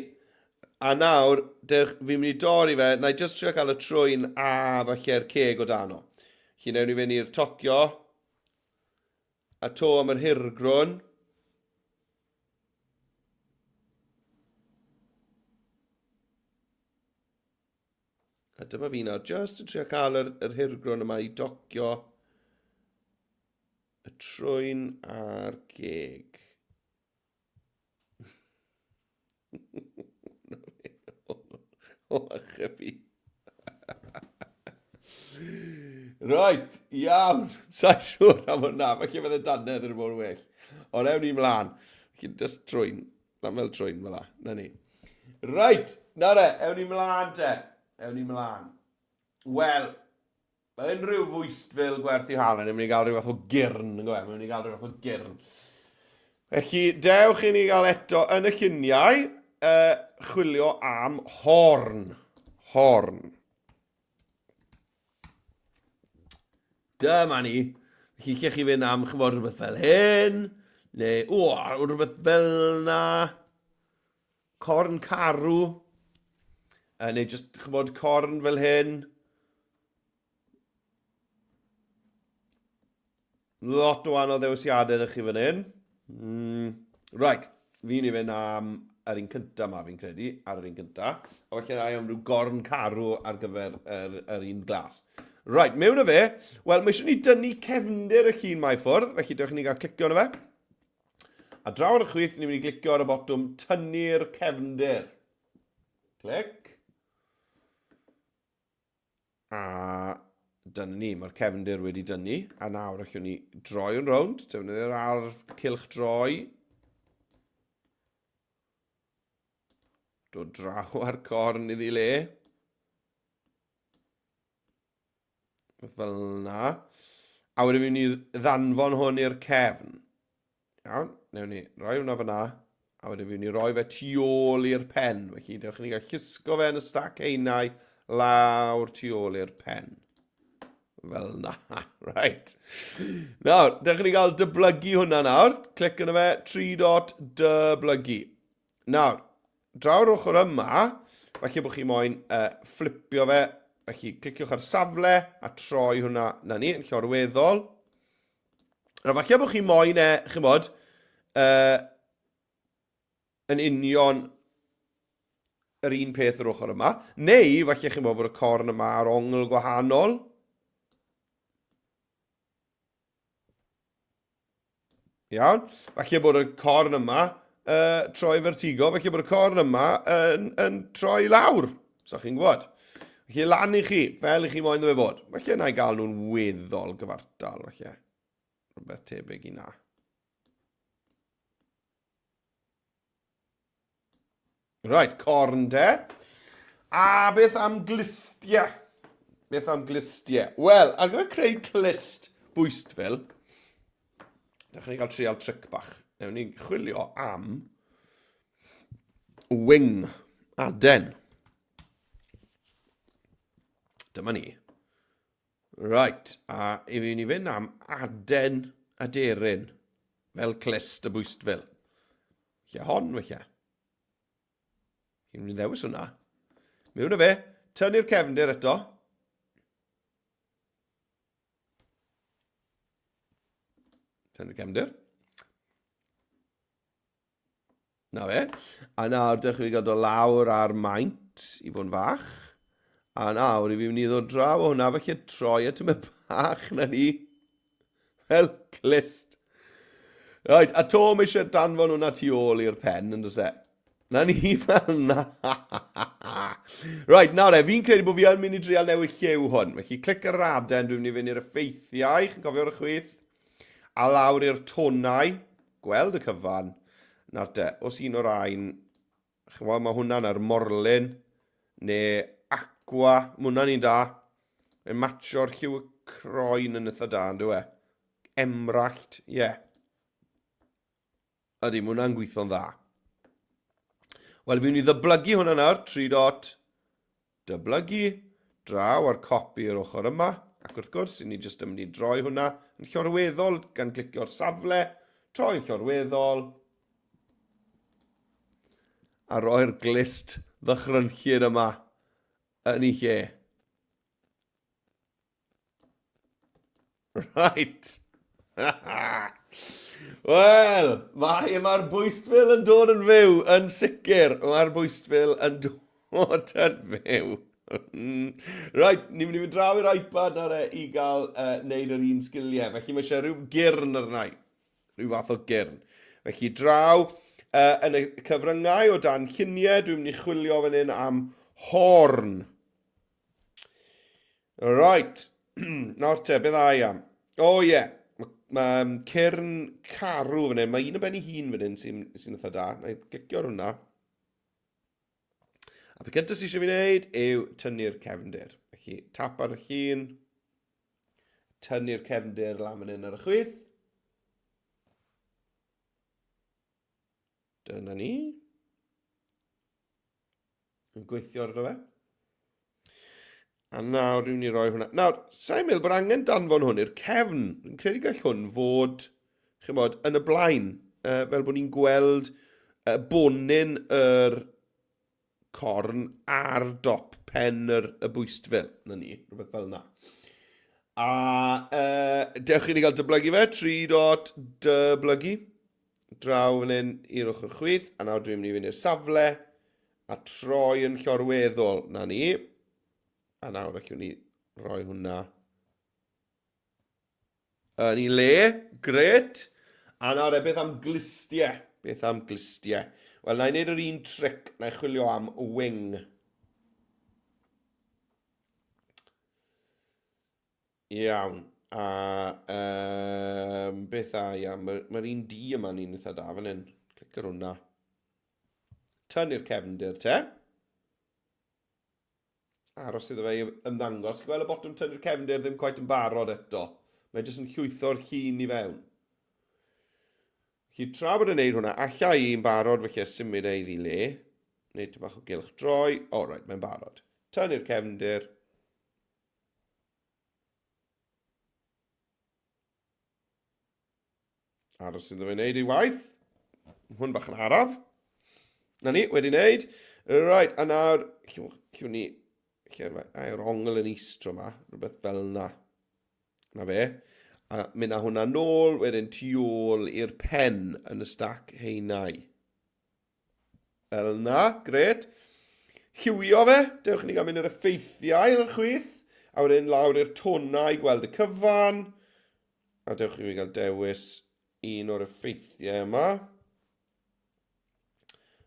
A nawr, fi'n mynd i dorri fe, na I just trio cael y trwy'n a falle'r ceg o dano. Felly newn ni fynd i'r tocio. A to am yr hirgrwn. A dyma fi nawr, just yn trio cael yr hirgrwn yma i docio y trwy'n a'r ceg. O, chyfi. Right, iawn. Sa'n siŵr am hwnna. Felly fydd y danedd yn bod yn well. Ond ewn ni mlaen. Felly just trwy'n. Na fel trwy'n fel la. Na ni. Right, na re. Ewn ni mlaen te. Ewn ni mlaen. Wel, mae unrhyw fwystfil gwerthu halen yn mynd i gael rhyw fath o gyrn. Mae'n mynd i gael rhyw fath o gyrn. Felly, dewch i ni gael eto yn y lluniau chwilio am horn. Horn. Dyma ni. Felly, lle chi fynd am chymod rhywbeth fel hyn. Neu, rhywbeth fel na. Corn carw. Neu just chymod corn fel hyn. Lot o wahanol ddewisiadau ydych chi fan hyn. Right, fi'n i fynd am yr un cynta ma fi'n credu, ar yr un cynta. A felly rai am rhyw gorn carw ar gyfer yr un glas. Right, mewn o fe, wel, mae eisiau ni dynnu cefndir y llun mae ffwrdd, felly dewch ni gael clicio arno fe. A draw ar y chwith, ni'n mynd i glicio ar y botwm tynnu'r cefndir. Clic. A dyna ni, mae'r cefndir wedi dynnu. A nawr allwn ni droi yn rownd, defnyddio'r arf cylch droi. Dod draw ar corn iddi le. Fel yna. A wedyn fi'n ni ddanfon hwn i'r cefn. Iawn, newn ni roi hwnna fyna. A wedyn fi'n ni roi fe tu ôl i'r pen. Felly, dewch ni gael llusgo fe yn y stac einau lawr tu ôl i'r pen. Fel yna. Right. Nawr, dewch ni gael dyblygu hwnna nawr. Clic yna fe, 3 dot dyblygu. Nawr, draw'r ochr yma, felly bod chi moyn flipio fe. Felly, cliciwch ar safle a troi hwnna na ni, yn llorweddol. Rhaid falle bod chi moyn chymod, yn union yr un peth yr ochr yma. Neu, falle chi'n bod y corn yma ar ongl gwahanol. Iawn. Falle bod y corn yma troi vertigo. Falle bod y corn yma yn troi lawr. So chi'n gwybod. Felly lan i chi, fel i chi moyn ddo fe fod. Felly yna i gael nhw'n weddol gyfartal. Felly, rhywbeth tebyg i na. Right, corn de. A beth am glistiau? Beth am glistiau? Wel, ar gyfer creu clist bwystfil, dechrau ni gael trial tric bach. Newn ni chwilio am wing aden. Dyma ni. Right, a i fi ni fynd am aden aderyn fel clist y bwystfil. Lle hon felly. Chi'n mynd i ddewis hwnna. Mewn o fe, tynnu'r cefndir eto. Tynnu'r cefndir. Na fe. A nawr, dych chi gael o lawr ar maint i fod yn fach. A nawr, i fi mynd i ddod draw o hwnna, felly troi at yma bach na ni. Fel clist. Right, a to mae eisiau danfon hwnna tu ôl i'r pen, yn dys e. Na ni fel na. Right, nawr fi'n credu bod fi yn mynd i drial newid llew hwn. Felly, clic ar aden, dwi'n mynd i fynd i'r effeithiau, chi'n cofio'r chwith. A lawr i'r tonau, gweld y cyfan. Nawr te, os un o'r ein, mae hwnna'n ar morlin, neu aqua, mae hwnna'n un da. Yn matcho'r lliw y croen yn eitha da, yn dwi e. Emrallt, ie. Yeah. Ydy, mae hwnna'n gweithio'n dda. Wel, fi'n i ddyblygu hwnna nawr, 3 dot, dyblygu, draw ar copi yr ochr yma, ac wrth gwrs, ni jyst yn mynd i droi hwnna yn llorweddol gan glicio'r safle, troi'n llorweddol, a roi'r glist ddychrynllyd yma yn ei lle. Right. Wel, mae'r bwystfil yn dod yn fyw, yn sicr. Mae'r bwystfil yn dod yn fyw. Right, ni'n mynd i fynd draw i'r iPad nawr i gael neud yr un sgiliau. Felly mae eisiau rhyw gyrn arna i. Rhyw fath o gyrn. Felly draw yn y cyfryngau o dan lluniau, dwi'n mynd i chwilio fan hyn am horn. Right, nawr te, beth ai am? O ie, mae cyrn carw fan hyn, mae un o ben ei hun fan hyn sy'n eitha da. Na i glicio ar hwnna. A beth gyntaf sy'n eisiau fi wneud yw tynnu'r cefndir. Felly tap ar y llun, tynnu'r cefndir lan fan hyn ar y chwith. Dyna ni. Yn gweithio ar y fe. A nawr rwy'n ni roi hwnna. Nawr, sa'n meddwl bod angen danfon hwn i'r cefn. Dwi'n credu gall hwn fod, chymod, yn y blaen. Fel bod ni'n gweld bonyn yr corn ar dop pen y bwystfil. Na ni, rhywbeth fel yna. A dewch i ni gael dyblygu fe. 3 dot dyblygu. Draw fan hyn i'r ochr chwith. A nawr dwi'n mynd i fynd i'r safle. A troi yn llorweddol. Na ni. A nawr allwn ni roi hwnna yn ei le. Gret. A nawr beth am glistiau. Beth am glistiau. Wel, na i wneud yr un tric. Na i chwilio am wing. Iawn. A beth ai am? Mae'r un di yma ni'n eitha da fan hyn. Clic ar hwnna. Tynnu'r cefndir te. Aros iddo fe i ymddangos. Gweld y botwm tynnu'r cefndir ddim quite yn barod eto. Mae jyst yn llwytho'r llun i fewn. Felly tra bod yn neud hwnna, alla i'n barod felly symud ei ddi le. Neud ty bach o gylch droi. O, right, mae'n barod. Tynnu'r cefndir. Aros iddo fe wneud ei waith. Hwn bach yn araf. Na ni, wedi wneud. Right, a nawr, llwn ni... A'r ongl yn istro yma, rhywbeth fel yna. Na fe. A mynd â hwnna nôl, wedyn tu ôl i'r pen yn y stac heinau. Fel yna, gret. Lliwio fe, dewch ni gael mynd i'r effeithiau yn y chwith. A wedyn lawr i'r tonau i gweld y cyfan. A dewch i fi gael dewis un o'r effeithiau yma.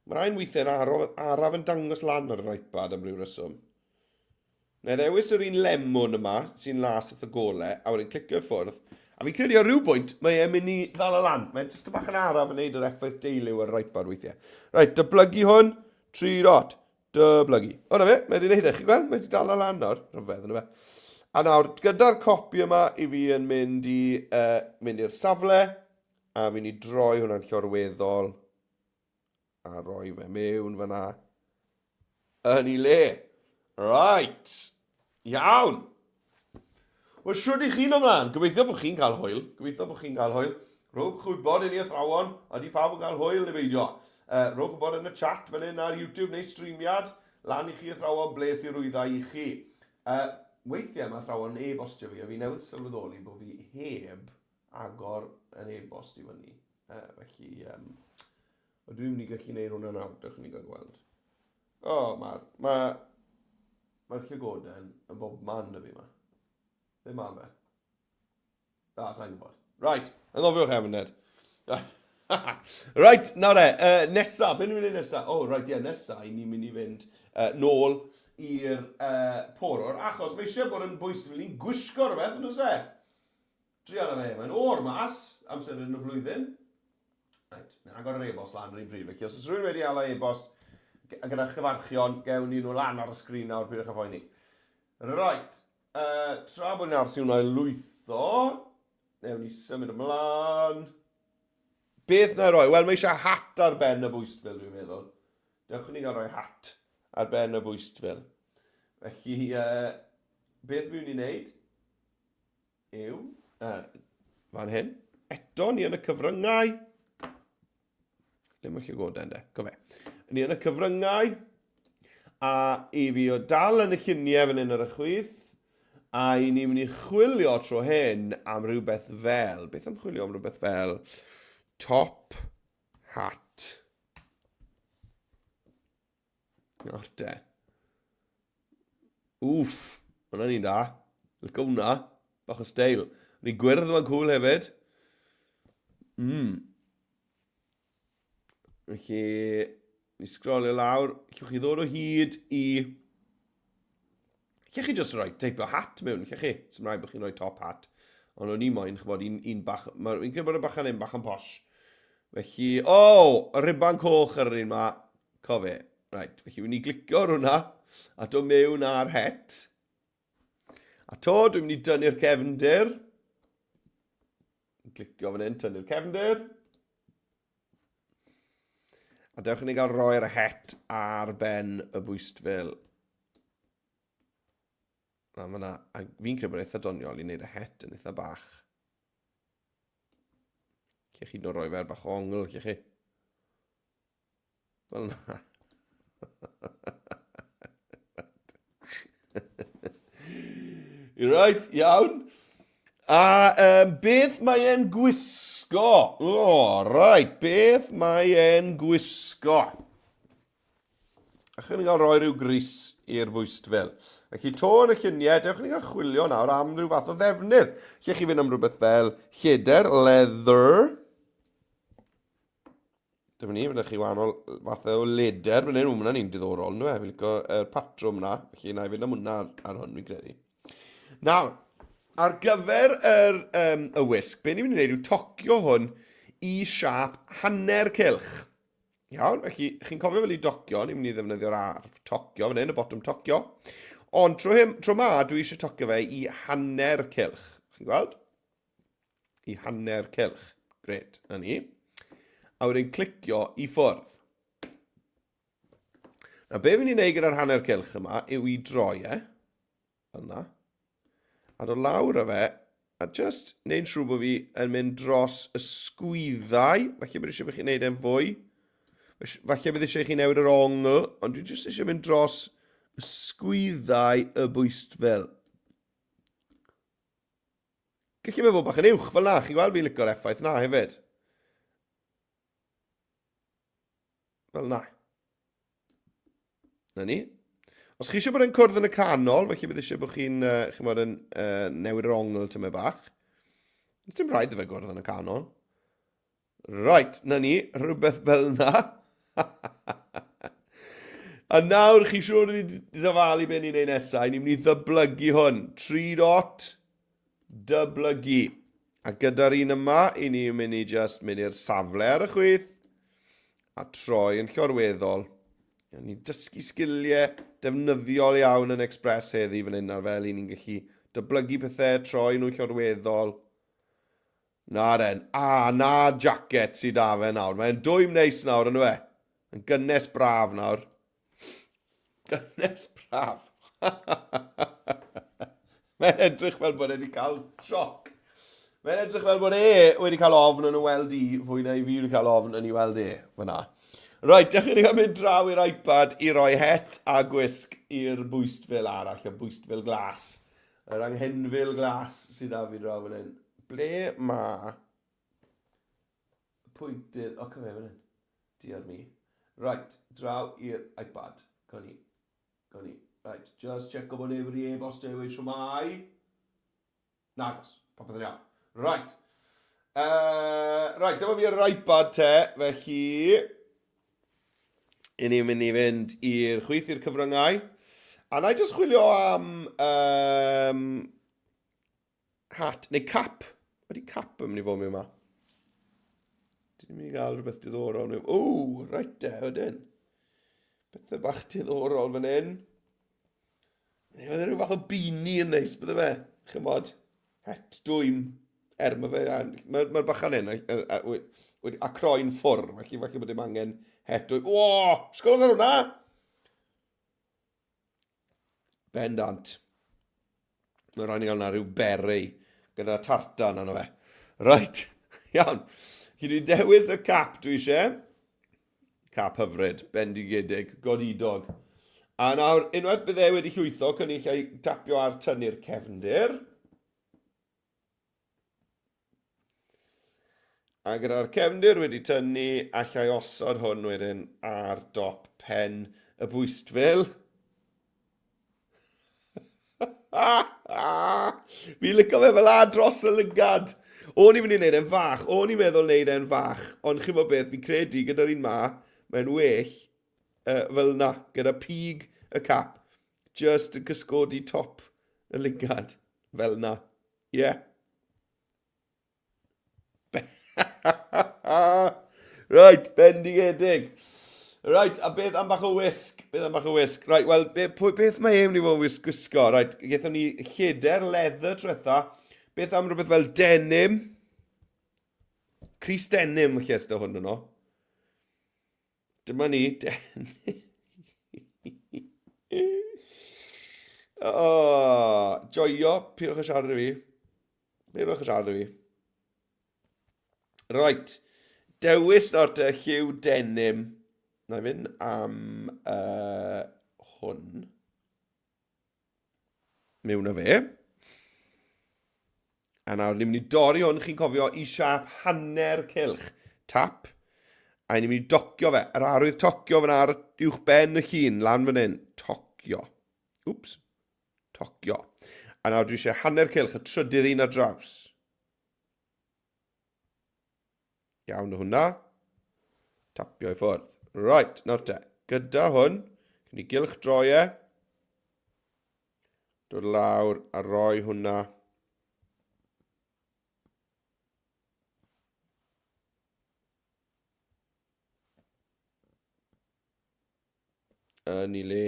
Mae'r ein weithiau'n araf yn dangos lan ar yr iPad am ryw reswm. Na ddewis yr un lemon yma, sy'n las wrth y golau, a wedyn clicio ffwrdd. A fi'n credu ar rhyw bwynt, mae e'n mynd i ddal y lan. Mae'n jyst y bach yn araf yn neud yr effaith deiliw ar yr iPad weithiau. Right, dyblygu hwn, 3 dot, dyblygu. O na fe, mae wedi neud eich, chi gweld? Mae wedi dal y lan nawr, rhyfedd yna fe. A nawr, gyda'r copi yma, i fi yn mynd i'r safle, a fi'n i droi hwnna'n llorweddol, a roi fe mewn fyna, yn ei le. Right. Iawn. Wel, siwr i chi'n ymlaen. Gobeithio bod chi'n cael hwyl. Rhowch gwybod yn ei athrawon, a di pawb yn cael hwyl neu beidio. Rhowch gwybod yn y chat fan hyn ar YouTube neu streamiad. Lan i chi athrawon bles i rwyddau i chi. Weithiau mae athrawon e-bostio fi, a fi newydd sylweddoli bod fi heb agor yn e-bost i fyny. Felly, dwi'n mynd i gallu gwneud hwnna nawr, dych chi'n gael gweld. O, mae'r llygoden yn bob man y fi yma. Be ma fe? Sa'n gwybod. Right, angofiwch hefyd, Ned. Right, nawr nesa, be ni'n mynd i nesa? O, right, nesa, i ni'n mynd i fynd nôl i'r porwr, achos mae eisiau bod yn bwysig, ni'n gwisgo rhywbeth, yn ose? Drian am mae'n o'r mas, amser yn y flwyddyn. Right, mae'n agor yr e-bost lan yr un brif. Felly, os oes rhywun wedi ala e-bost, gyda chyfarchion, gewn ni nhw lan ar y sgrin nawr, pwydych a phoeni. Right, tra bod nawr sy'n hwnna'n lwytho, newn ni symud ymlaen. beth na roi? Wel, mae eisiau hat ar ben y bwystfil, dwi'n meddwl. Dewch ni gael rhoi hat ar ben y bwystfil. Felly, beth fi'n ni wneud yw, fan hyn, eto ni yn y cyfryngau. Le mae llygoden de, cofe. Ni yn y cyfryngau, a i fi o dal yn y lluniau fan hyn ar y chwyth, a i ni'n mynd i chwilio tro hyn am rhywbeth fel. Beth am chwilio am rhywbeth fel top hat. Nawr de. Wff, hwnna ni'n da. Lyco hwnna, bach o steil. Ni gwyrdd yma'n cwl hefyd. Felly, ni sgrolio lawr. Llwch chi ddod o hyd i... Llwch chi just rhoi teip o hat mewn, llwch chi? Sym rhaid bod chi'n rhoi top hat. Ond o'n i moyn, chybod, un bach... Fi'n credu bod y bach yn un bach yn posh. Felly, y riban coch ar yr un ma. Cofe. Right, felly, wy'n i glicio ar hwnna. A do mewn ar het. A to, dwi'n mynd i dynnu'r cefndir. Clicio fan hyn, tynnu'r cefndir. A dewch ni gael roi'r het ar ben y bwystfil. A fi'n credu bod eitha doniol i wneud y het yn eitha bach. Cech chi no roi fer bach o ongl, cech chi? Fel na. Right, iawn. A beth mae e'n gwisgo? Right, beth mae e'n gwisgo? Achos ni gael rhoi rhyw gris i'r bwystfil. Felly to yn y lluniau, dewch ni gael chwilio nawr am rhyw fath o ddefnydd. Lle chi fynd am rhywbeth fel lleder, leather. Dyma ni, fyddwch chi wahanol fath o leder. Fy'n hyn, hwnna'n un diddorol, nhw e. Fi'n licio patrwm na. Felly na i fynd am hwnna ar hwn, fi'n credu. Nawr, ar gyfer y wisg, be ni'n mynd i wneud yw tocio hwn i siap hanner cylch. Iawn, felly chi'n cofio fel i docio, ni'n mynd i ddefnyddio'r arf tocio, fan hyn, y botwm tocio. Ond tro ma, dwi eisiau tocio fe i hanner cylch. Chi'n gweld? I hanner cylch. Gret, na ni. A wedyn clicio i ffwrdd. Na, be fi'n ei wneud gyda'r hanner cylch yma yw i droi e. Fel na. A do lawr o fe, a just wneud siŵr bod fi yn mynd dros y sgwyddau. Falle bod eisiau bod chi'n wneud e'n fwy. Falle bod eisiau chi newid yr ongl, ond dwi just eisiau mynd dros y sgwyddau y bwystfil. Gallai fe fod bach yn uwch fel na, chi'n gweld fi'n licio'r effaith na hefyd. Fel na. Na ni. Os chi eisiau bod yn cwrdd yn y canol, felly bydd eisiau bod chi'n newid yr ongl tyma bach. Dim rhaid i fe gwrdd yn y canol. Right, na ni, rhywbeth fel na. A nawr chi siŵr wedi dyfalu be ni'n neud nesaf, ni'n mynd i ddyblygu hwn. 3 dot, dyblygu. A gyda'r un yma, i ni'n mynd i just mynd i'r safle ar y chwith, a troi yn llorweddol. Ni'n dysgu sgiliau defnyddiol iawn yn Express heddi fan hyn ar fel i ni'n gallu dyblygu pethau, troi nhw llorweddol. Na den. Na jacket sydd da fe nawr. Mae'n dwym neis nawr yn yw e. Yn gynnes braf nawr. Gynnes braf. Mae'n edrych fel bod e wedi cael sioc. Mae'n edrych fel bod e wedi cael ofn yn y weld i, fwy na i fi wedi cael ofn yn i weld e. Fyna. Right, dechrau ni gael mynd draw i'r iPad i roi het a gwisg i'r bwystfil arall, y bwystfil glas. Yr anghenfil glas sydd â fi draw fan hyn. Ble ma pwyntydd... O, cyfe fan hyn. Diar mi. Right, draw i'r iPad. Goni. Right, just check o bod neb wedi e-bost ewy tro mai. Nagos, popeth yn iawn. Right. Right, dyma fi'r iPad te, felly... I ni'n mynd i fynd i'r chwyth i'r cyfryngau. A na i just chwilio am hat, neu cap. Ydy cap yn mynd i fod mewn yma? Dwi'n mynd i gael rhywbeth diddorol. Reit de, wedyn. Bethau bach diddorol fan hyn. Oedd rhyw fath o bini yn neis, bydde fe. Chymod, het dwym. Mae fe, mae'r bachan hyn. a croen ffwr. Felly falle bod dim angen het. O, sgolwg ar hwnna! Bendant. Mae'n rhaid i gael yna rhyw beri gyda tartan arno fe. Right, iawn. Chi wedi dewis y cap dwi eisiau. Cap hyfryd, bendigedig, godidog. A nawr, unwaith bydde wedi llwytho, cyn i chi tapio ar tynnu'r cefndir. A gyda'r cefndir wedi tynnu, allai osod hwn wedyn ar dop pen y bwystfil. Fi licio fe fel a dros y lygad. O'n i'n mynd i wneud e'n fach, o'n i'n meddwl wneud e'n fach, ond chi'n bod beth, fi'n credu gyda'r un ma, mae'n well fel na, gyda pig y cap, just yn cysgodi top y lygad, fel na, ie. Right, bendigedig. Right, a beth am bach o wisg? Right, wel, beth mae e'n mynd i fod yn gwisgo? Right, gaethon ni lleder leather trwetha. Beth am rhywbeth fel denim? Crys denim, lle ysda hwn yno. Dyma ni, denim. Joio, pidwch a siarad â fi. Right, dewis o'r lliw denim. Na i fynd am hwn. Mewn â fe. A nawr, ni'n mynd i dorri hwn, chi'n cofio, i siap hanner cilch. Tap. A ni'n mynd i docio fe. Yr arwydd tocio fan ar uwch ben y llun, lan fan hyn. Tocio. Wps. Tocio. A nawr, dwi eisiau hanner cilch, y trydydd un ar draws. Iawn o hwnna. Tapio i ffwrdd. Right, nawr te. Gyda hwn, cyn i gylch droie. Dod lawr a roi hwnna. Yn ei le.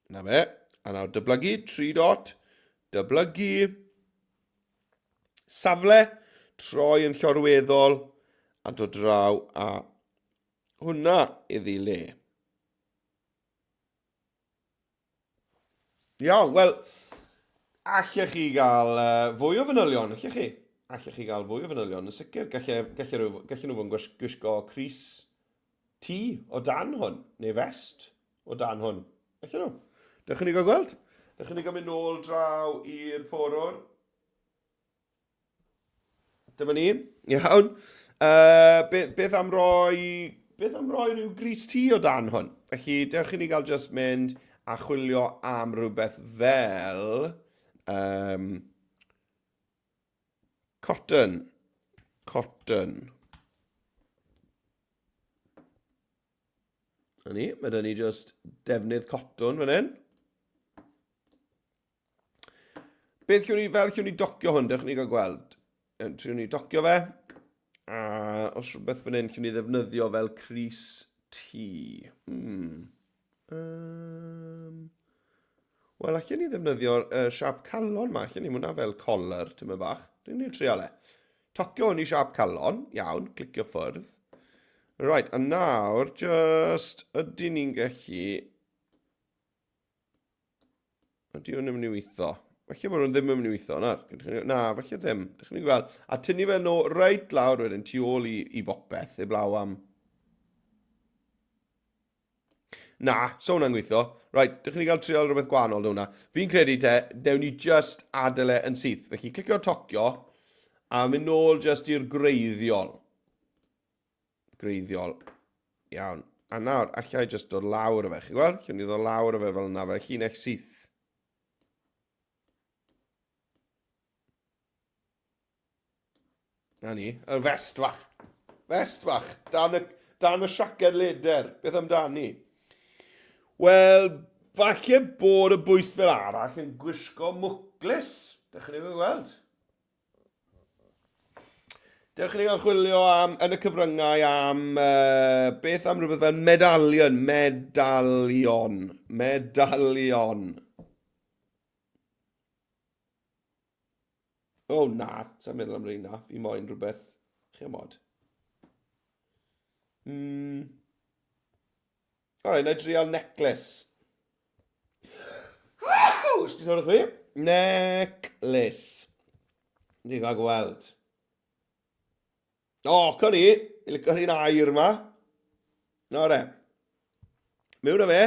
Na fe. A nawr dyblygu, 3 dot. Dyblygu. Safle. Troi yn llorweddol. A dod draw a hwnna iddi le. Iawn, wel, allech chi gael fwy o fanylion, allech chi? Allech chi gael fwy o fanylion, yn sicr, gallech nhw fod yn gwisgo crys tŷ o dan hwn, neu vest o dan hwn. Allech nhw. Dewch ni gael gweld? Dewch ni gael mynd nôl draw i'r porwr. Dyma ni. Iawn. Beth am roi rhyw gris tŷ o dan hwn? Felly, dewch ni gael just mynd a chwilio am rhywbeth fel cotton. Mae dyn ni just defnydd cotton fan hyn. Beth llwn ni docio hwn, dewch ni gael gweld. Triwn ni docio fe. A os rhywbeth fan hyn llwn ni ddefnyddio fel crys tŷ. Wel, allan ni ddefnyddio'r siap calon ma. Allan ni mwna fel collar, tyma bach. Dwi'n ni'n triole. Tocio hwn i siap calon. Iawn, clicio ffwrdd. Right, a nawr, just ydyn ni'n gallu... Ydy hwn yn mynd i weithio. Falle bod hwn ddim yn mynd i weithio, na, falle ddim. Dych chi'n gweld. A tynnu fe reit lawr wedyn, tu ôl i bopeth, i blaw am... Na, so hwnna'n gweithio. Right, dych chi'n cael trial rhywbeth gwahanol hwnna. Fi'n credu te, dewn ni just adael yn syth. Felly, clicio tocio, a mynd nôl just i'r greiddiol. Iawn. A nawr, allai just dod lawr o fe. Chi'n gweld? Chi'n ni ddod lawr o fe fel yna, fel chi'n eich syth. Na ni, y fest fach. Dan y siaced leder. Beth amdani? Wel, falle bod y bwyst fel arall yn gwisgo mwclis. Dewch ni gael gweld. Dewch ni gael chwilio yn y cyfryngau am beth am rhywbeth fel medalion. O na, sa'n meddwl am rhain na. Fi moyn rhywbeth. Chi am mod. Alright, na i drial necklace. Ysgwyd o'r chwi. Necklace. Ni'n cael gweld. O, con i. I licio ni'n air yma. No, re. Mewn â fe.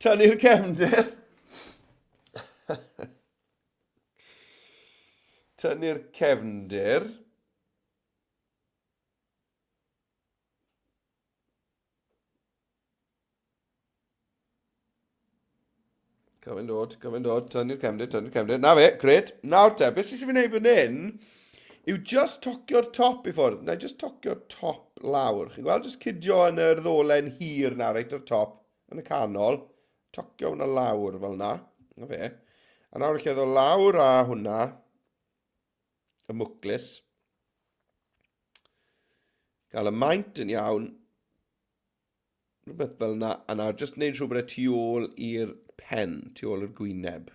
Tynnu'r cefndir. Tynnu'r cefndir. Cyfyn dod, tynnu'r cefndir. Na fe, gred. Nawr te, beth sy'n fi wneud fan hyn yw just tocio'r top i ffwrdd. Na, just tocio'r top lawr. Chi'n gweld, just cydio yn yr ddolen hir na, reit o'r top, yn y canol. Tocio hwnna lawr fel na. Na fe. A nawr lle ddod lawr a hwnna. Y mwclis. Gael y maint yn iawn. Rhywbeth fel na. A nawr, just wneud rhywbeth tu ôl i'r pen, tu ôl i'r gwyneb.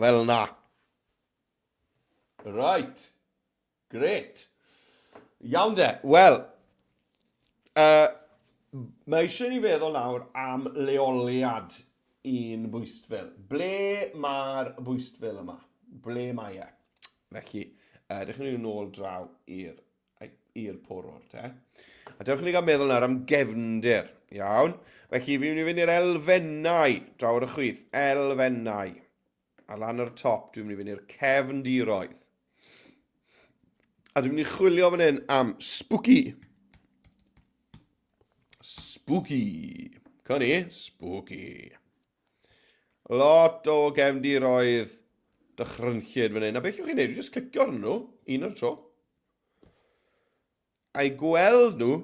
Fel na. Right. Great. Iawn de. Wel, mae eisiau ni feddwl nawr am leoliad un bwystfil. Ble mae'r bwystfil yma? Ble mae e? Felly, dechrau ni nôl draw i'r porwr, te. A dewch ni gael meddwl nawr am gefndir. Iawn. Felly, fi'n mynd i fynd i'r elfennau draw ar y chwith. Elfennau. A lan ar y top, dwi'n mynd i fynd i'r cefndiroedd. A dwi'n mynd i chwilio fan hyn am spooky. Spooky. Con i? Spooky. Lot o gefndiroedd dychrynllid fan hyn. A beth yw'ch chi'n neud? Just clicio ar nhw, un o'r tro. A'i gweld nhw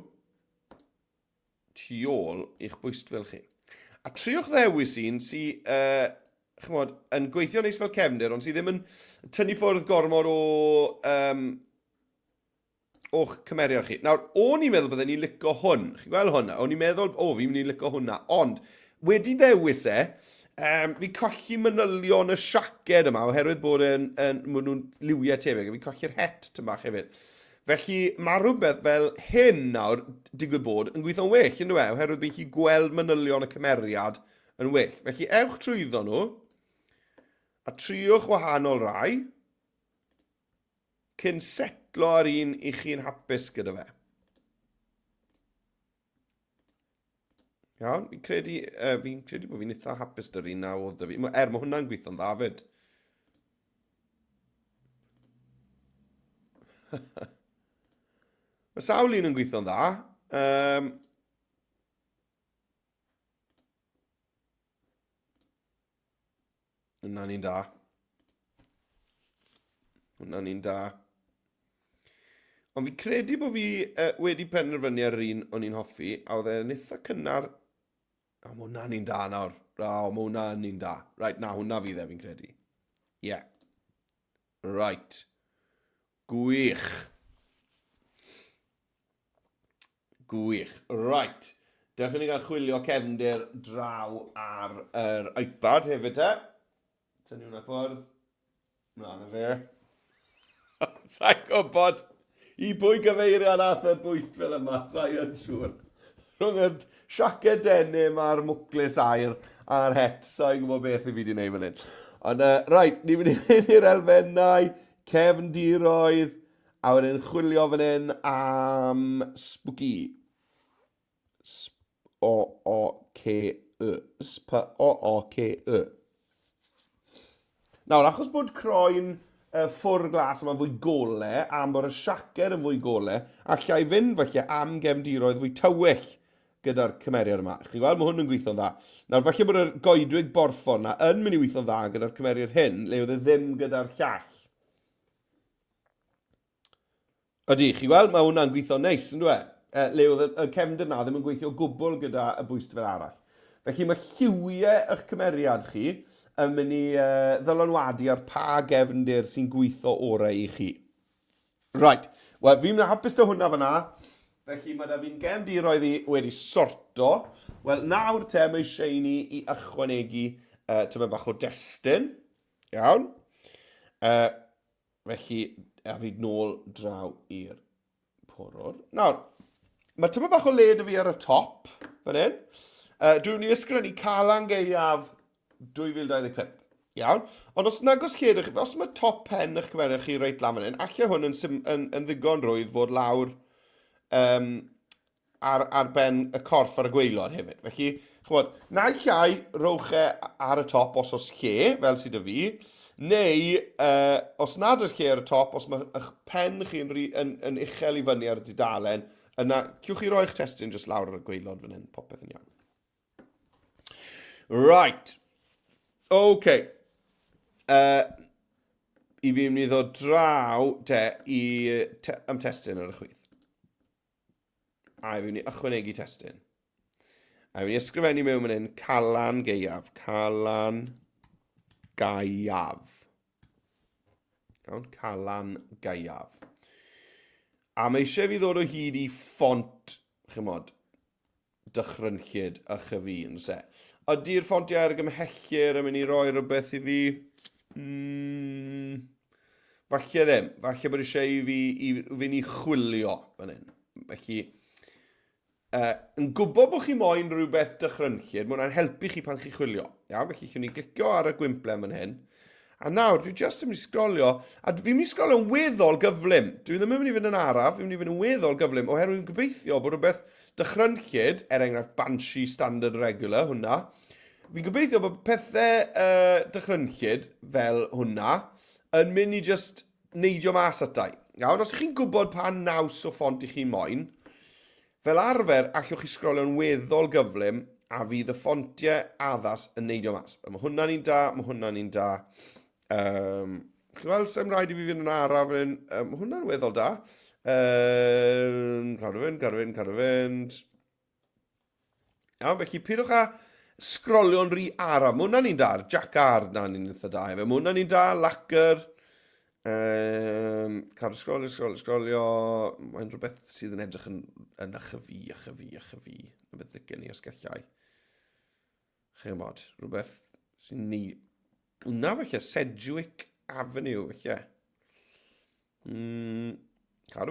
tu ôl i'ch bwystfil chi. A triwch ddewis un sy'n chymod, yn gweithio neis fel cefndir, ond sydd ddim yn tynnu ffwrdd gormod o'ch cymeriad chi. Nawr, o'n i'n meddwl bydden ni'n licio hwn. Chi'n gweld hwnna? O'n i'n meddwl, fi'n mynd i'n licio hwnna. Ond, wedi ddewis fi colli manylion y siaced yma, oherwydd bod nhw'n liwiau tebyg. Fi'n colli'r het tymach hefyd. Felly, mae rhywbeth fel hyn nawr, digwydd bod, yn gweithio'n well, yn dweud, oherwydd bydd chi gweld manylion y cymeriad yn well. Felly, ewch trwyddo nhw, a triwch wahanol rai, cyn setlo ar un i chi'n hapus gyda fe. Iawn, fi'n credu bod fi'n eitha hapus dy'r un na oedd da fi. Mae hwnna'n gweithio'n dda fyd. Mae sawl un yn gweithio'n dda. Hwnna'n un da. Hwnna'n un da. Ond fi credu bod fi wedi penderfynu ar un o'n i'n hoffi, a oedd e'n eitha cynnar. O, mae hwnna'n un da nawr. O, mae hwnna'n un da. Right, na, hwnna fi fi'n credu. Yeah. Right. Gwych. Gwych. Right. Dewch ni gael chwilio cefndir draw ar yr iPad hefyd te. Tynnu hwnna ffwrdd. Na, na fe. Sa'n gwybod i pwy gyfeirio nath y bwystfil yma, sa'n siŵr. Rhwng y siaced denim a'r mwclis air a'r het, sa'n gwybod beth i fi wedi gwneud fan hyn. Ond, right, ni'n mynd i fynd i'r elfennau, cefndiroedd, a wedyn chwilio fan hyn am spooky. S-O-O-K-E. S-P-O-O-K-E. Nawr, achos bod croen ffwr glas yma'n fwy gole, am bod y siaced yn fwy gole, allai fynd falle am gefndiroedd fwy tywyll gyda'r cymeriad yma. Chi'n gweld, mae hwn yn gweithio'n dda. Nawr, falle bod y goedwig borffor yna yn mynd i weithio'n dda gyda'r cymeriad hyn, le oedd e ddim gyda'r llall. Ydy, chi'n gweld, mae hwnna'n gweithio'n neis, yn dweud? Le oedd y cefndir yna ddim yn gweithio gwbl gyda y bwystfil arall. Felly mae lliwiau eich cymeriad chi yn mynd i ddylanwadu ar pa gefndir sy'n gweithio orau i chi. Right, wel fi'n mynd hapus da hwnna fyna. Felly mae da fi'n gefndiroedd i wedi sorto. Wel nawr te mae eisiau ni i ychwanegu tyma bach o destun. Iawn. Felly, a fi nôl draw i'r porwr. Nawr, mae tyma bach o led y fi ar y top, fan hyn. Dwi'n ni ysgrifennu Calan Gaeaf 2025. Iawn. Ond os nag os chi, os mae top pen eich cymerwch chi reit lan fan hyn, allai hwn yn ddigon rwydd fod lawr ar ben y corff ar y gweilod hefyd. Felly, chymod, na llai rowch e ar y top os lle, fel sydd y fi, neu os nad oes lle ar y top, os mae eich pen chi yn uchel i fyny ar y dudalen, yna, cywch chi roi eich testyn jyst lawr ar y gweilod fan hyn, popeth yn iawn. Right. OK. I fi mynd i ddod draw am testyn ar y chwith. A i fi mynd i ychwanegu testyn. A i fi mynd i ysgrifennu mewn fan hyn Calan Gaeaf. Calan Gaeaf. Iawn, Calan Gaeaf. A mae eisiau fi ddod o hyd i ffont, chymod, dychrynllyd a chyfun, se. Ydy'r ffontiau ar y gymhellir yn mynd i roi rhywbeth i fi? Falle ddim. Falle bod eisiau i fi ni chwilio fan hyn. Felly, yn gwybod bod chi moyn rhywbeth dychrynllyd, mae hwnna'n helpu chi pan chi chwilio. Iawn, felly chi'n ni glicio ar y gwymple fan hyn. A nawr, dwi just yn mynd i sgrolio, a fi'n mynd i sgrolio'n weddol gyflym. Dwi ddim yn mynd i fynd yn araf, fi'n mynd i fynd yn weddol gyflym, oherwydd fi'n gobeithio bod rhywbeth dychrynllyd, enghraifft Banshee Standard Regular, hwnna. Fi'n gobeithio bod pethau dychrynllyd fel hwnna yn mynd i just neidio mas atau. Iawn, os chi'n gwybod pa naws o ffont i chi moyn, fel arfer allwch chi sgrolio'n weddol gyflym a fydd y ffontiau addas yn neidio mas. Mae hwnna'n un da, mae hwnna'n un da. Chi'n gweld, sy'n rhaid i fi fynd yn araf yn... Mae hwnna'n weddol da. Cadw fynd. Iawn, felly pidwch a sgrolio'n rhy araf. Mae hwnna'n un da. Jack R na'n un eitha da. Mae hwnna'n un da. Lacquer. Cadw sgrolio. Mae'n rhywbeth sydd yn edrych yn ychyfu. Rhywbeth licen ni os gallai. Chi'n bod, rhywbeth sy'n ni... Hwna felly, Sedgwick Avenue, felly. Cadw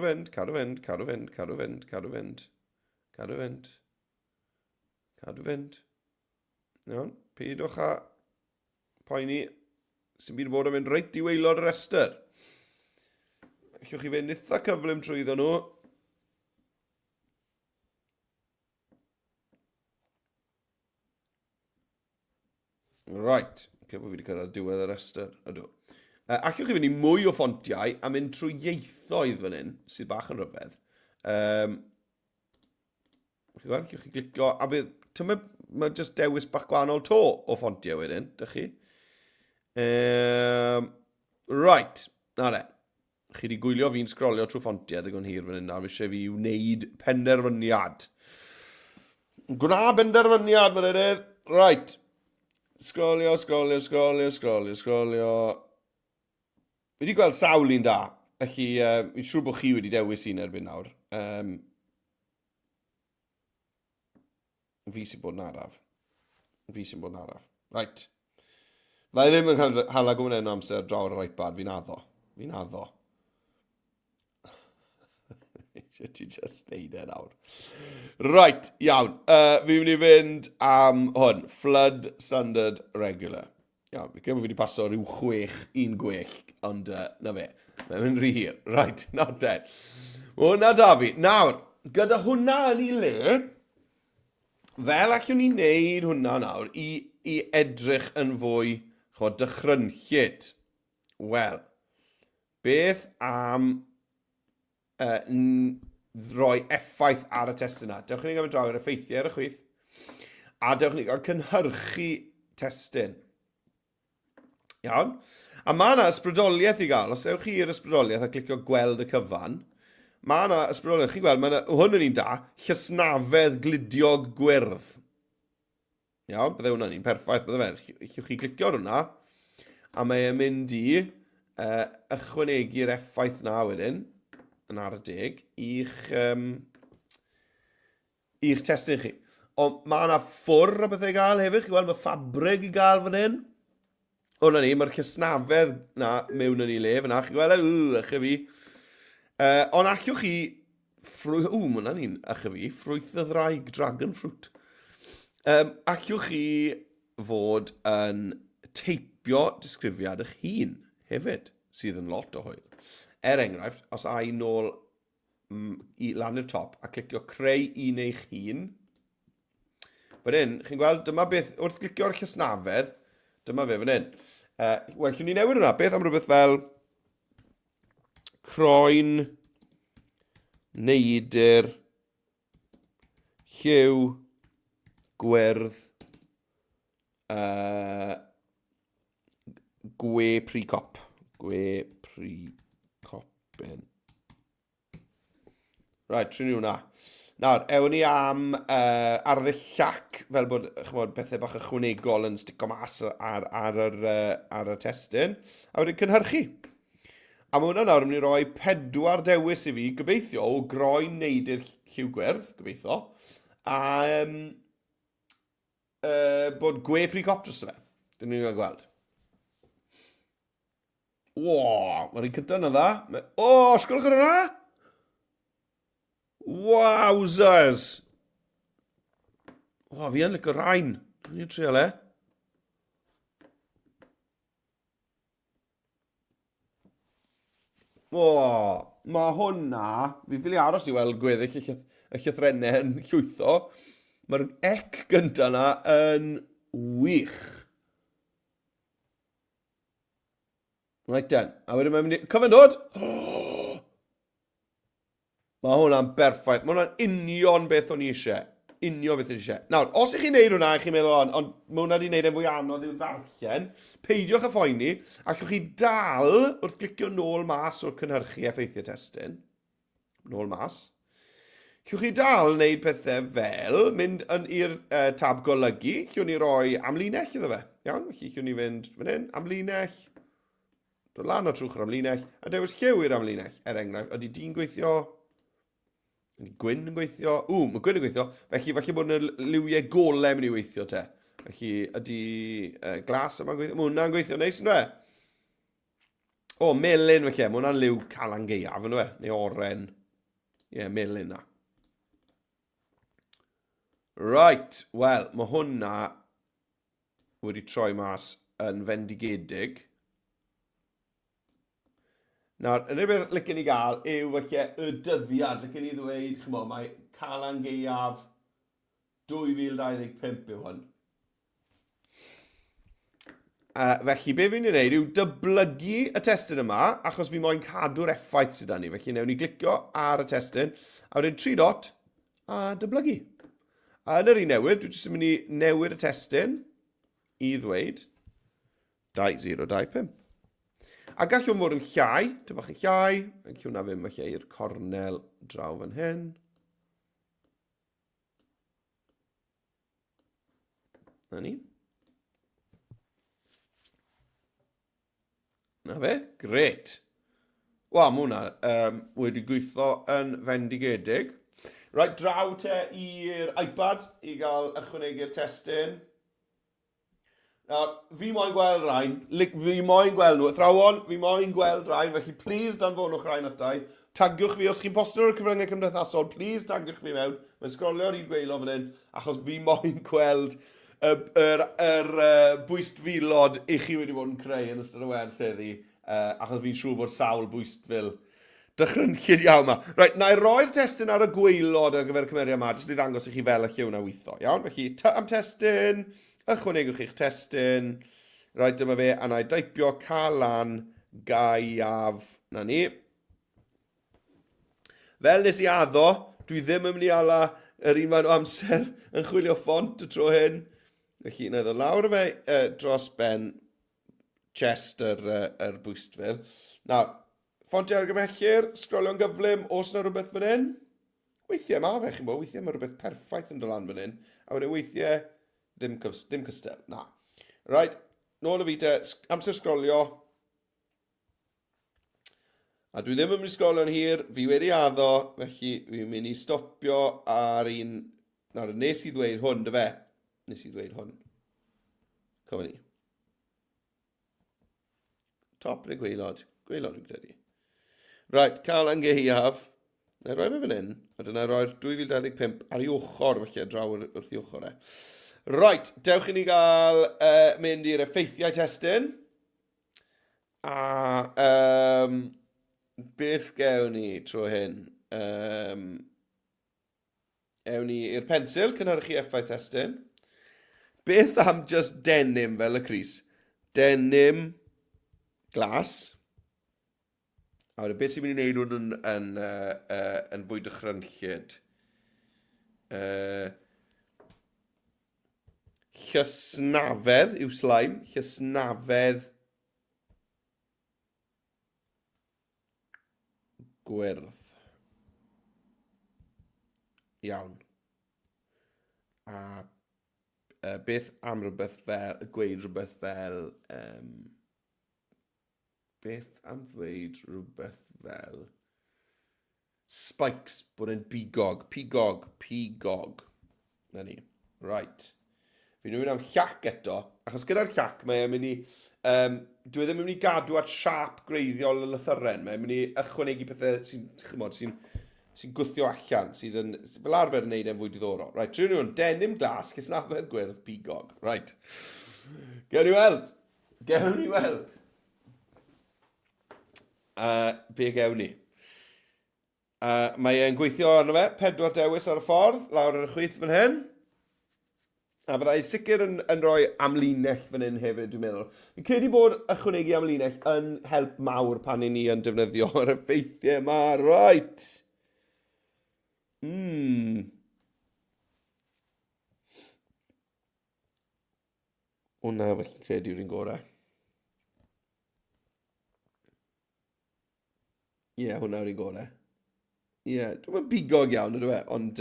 fynd. Iawn, peidwch a poeni sy'n byd bod yn mynd reit i waelod y restr. Allwch chi fynd eitha cyflym trwyddo nhw. Right, bod fi wedi cyrraedd diwedd y restr. Ydw. Allwch chi fynd i mwy o ffontiau a mynd trwy ieithoedd fan hyn, sydd bach yn rhyfedd. Allwch chi glicio, a bydd, mae jyst dewis bach gwahanol to o ffontiau wedyn, dych chi. Right, na re. Chi wedi gwylio fi'n sgrolio trwy ffontiau ddigon hir fan hyn, a fi eisiau fi wneud penderfyniad. Gwna penderfyniad, mae'n edrych. Right. Sgrolio. Fi wedi gweld sawl un da. Felly, fi'n siŵr bod chi wedi dewis un erbyn nawr. Fi sy'n bod yn araf. Right. Fydda i ddim yn hala gwmwn enw amser draw ar y right bad. Fi'n addo. Ti just neud e nawr. Right, iawn. Fi'n mynd i fynd am hwn. Flood Standard Regular. Iawn, fi'n credu bod fi wedi paso rhyw 1 gwech, ond na fe. Mae'n mynd rhy hir. Right, not dead. Hwna da fi. Nawr, gyda hwnna yn ei le, fel allwn ni wneud hwnna nawr i edrych yn fwy dychrynllyd. Wel, beth am roi effaith ar y testyn yna. Dewch ni gael draw ar effeithiau ar y chwith. A dewch ni gael cynhyrchu testyn. Iawn. A mae yna ysbrydoliaeth i gael. Os ewch chi i'r ysbrydoliaeth a clicio gweld y cyfan, mae yna ysbrydoliaeth. Chi'n gweld, hwn yn un da. Llysnafedd glidiog gwyrdd. Iawn, bydde hwnna'n un perffaith. Bydde fe. Chi'ch chi clicio ar hwnna. A mae e'n mynd i ychwanegu'r effaith na wedyn. Yn ar y deg i'ch testyn chi. Ond mae yna ffwr o bethau i gael hefyd. Chi'n gweld, mae ffabrig i gael fan hyn. O, na ni, mae'r cysnafedd na mewn yn ei le fyna. Chi'n gweld, eich fi. Ond allwch chi... mae hwnna ni'n eich fi. Ffrwyth y ddraig, dragon fruit. Allwch chi fod yn teipio disgrifiad eich hun hefyd, sydd yn lot o hwyl. Enghraifft, os a i nôl i lan i'r top a clicio creu un eich hun, fan hyn, chi'n gweld, dyma beth, wrth glicio'r llysnafedd, dyma fe fan hyn. Wel, llwn ni newid hwnna, beth am rhywbeth fel croen, neidr, lliw, gwerdd, gwe precop. Gwe precopyn. Right, trin ni hwnna. Nawr, ewn ni am arddull fel bod chymod, pethau bach ychwanegol yn stico mas ar y testyn, a wedyn cynhyrchu. A mae hwnna nawr yn mynd i roi 4 dewis i fi, gobeithio, o groen neidr lliw gwerth, gobeithio, a bod gwe precop dros fe. Dyna ni'n cael gweld. Mae'r un cyntaf yna dda. Sgwylwch ar hwnna? Wowzers! Fi yn licio rhain. Ni'n trio le. Mae hwnna... Fi ffili aros i weld gweddill y llythrennau yn llwytho. Mae'r ec gyntaf yna yn wych. Right then. A wedyn mae'n mynd i... Cyfen dod! Mae hwnna'n berffaith. Mae hwnna'n union beth o'n i eisiau. Union beth o'n i eisiau. Nawr, os ych chi'n neud hwnna, chi'n meddwl, ond mae hwnna wedi neud e'n fwy anodd i'w ddarllen, peidiwch y phoeni, allwch chi dal wrth glicio nôl mas o'r cynhyrchu effeithiau testyn. Nôl mas. Allwch chi dal wneud pethau fel, mynd i'r tab golygu, llwn ni roi amlinell iddo fe. Iawn, felly llwn ni fynd fan hyn, amlinell. Dod lan o trwch yr amlinell, a dewis lliw i'r amlinell. Enghraifft, ydy di'n gweithio? Ydy gwyn yn gweithio? Mae gwyn yn gweithio. Felly, falle bod yna liwiau golau mynd i weithio te. Felly, ydy glas yma'n gweithio? Mae hwnna'n gweithio neis yn dwe? Melyn felly. Mae hwnna'n liw Calan Gaeaf yn dwe? Neu oren. Melyn na. Right, wel, mae hwnna wedi troi mas yn fendigedig. Nawr, yn rhywbeth licen ni gael yw felly y dyddiad, licen ni ddweud, chymod, mae Calan Gaeaf 2025 yw hwn. Felly, be fi'n ei wneud yw dyblygu y testyn yma, achos fi moyn cadw'r effaith sydd â ni. Felly, newn ni glicio ar y testyn, a wedyn 3 dot, a dyblygu. A yn yr un newydd, dwi'n jyst yn mynd i newid y testyn i ddweud 2025. A gallwn fod yn llai, bach yn llai, ac hwnna ddim yn lle i'r cornel draw fan hyn. Na ni. Na fe, gret. Wel, mae hwnna wedi gweithio yn fendigedig. Rhaid draw te i'r iPad i gael ychwanegu'r testyn. Nawr, fi moyn gweld rhain, fi moyn gweld nhw, athrawon, fi moyn gweld rhain, felly please danfonwch rhain atai. Tagiwch fi, os chi'n postio'r cyfryngau cymdeithasol, please tagiwch fi mewn. Mae'n sgrolio ar un gweilo fan hyn, achos fi moyn gweld yr bwystfilod i chi wedi bod yn creu yn ystod y wers heddi, achos fi'n siŵr bod sawl bwystfil dychrynllid iawn yma. Right, na i roi'r testyn ar y gweilod ar gyfer y cymeriad yma, jyst i ddangos i chi fel y lliw na weithio. Iawn, felly am testyn, ychwanegwch i'ch testyn. Right, dyma fe, a na i daipio Calan Gaeaf. Na ni. Fel nes i addo, dwi ddim yn mynd i ala yr un fain o amser yn chwilio ffont y tro hyn. Felly, na i ddod lawr y fe dros ben chest yr bwystfil. Nawr, ffontiau argymellir, sgrolio'n gyflym, os yna rhywbeth fan hyn. Weithiau ma fe, chi'n bod, weithiau mae rhywbeth perffaith yn dod lan fan hyn. A wedyn weithiau, ddim cystel, na. Right, nôl y fi te, amser sgrolio. A dwi ddim yn mynd i sgrolio'n hir, fi wedi addo, felly fi'n mynd i stopio ar un Nawr, nes i ddweud hwn, dy fe. Nes i ddweud hwn. Cofyn ni. Top neu gweilod? Gweilod fi'n credu. Right, Calan Gaeaf. Na i roi fe fan hyn. A dyna roi'r 2025 ar ei ochr, felly, draw wrth ei ochr e. Right, dewch i ni gael mynd i'r effeithiau testyn. A beth gewn ni tro hyn? Ewn ni i'r pensil, cynhyrchu effaith testyn. Beth am just denim fel y Cris? Denim glas. A wedyn, beth sy'n mynd i wneud hwn yn fwy dychrynllyd? Llysnafedd yw slime. Llysnafedd gwyrdd. Iawn. A beth am rhywbeth fel, gweud rhywbeth fel, beth am ddweud rhywbeth fel spikes, bod e'n bigog. Pigog. Na ni. Right. Fi'n mynd am llac eto, achos gyda'r llac mae'n mynd i, dwi ddim yn mynd i gadw at siap greiddiol y lythyren, mae'n mynd i ychwanegu pethau sy'n gwthio allan, sydd yn fel arfer yn neud e'n fwy diddorol. Right, trwy nhw'n denim glas, llysnafedd gwyrdd, pigog. Right. Gewn ni weld. Be gewn ni? Mae e'n gweithio arno fe, 4 dewis ar y ffordd, lawr ar y chwith fan hyn. A byddai sicr yn rhoi amlinell fan hyn hefyd, dwi'n meddwl. Fi'n credu bod ychwanegu amlinell yn help mawr pan i ni yn defnyddio'r effeithiau yma. Right. Hwna felly credu yw'r un gorau. Ie, hwnna yw'r un gorau. Ie, dwi'n bigog iawn, ydw e, ond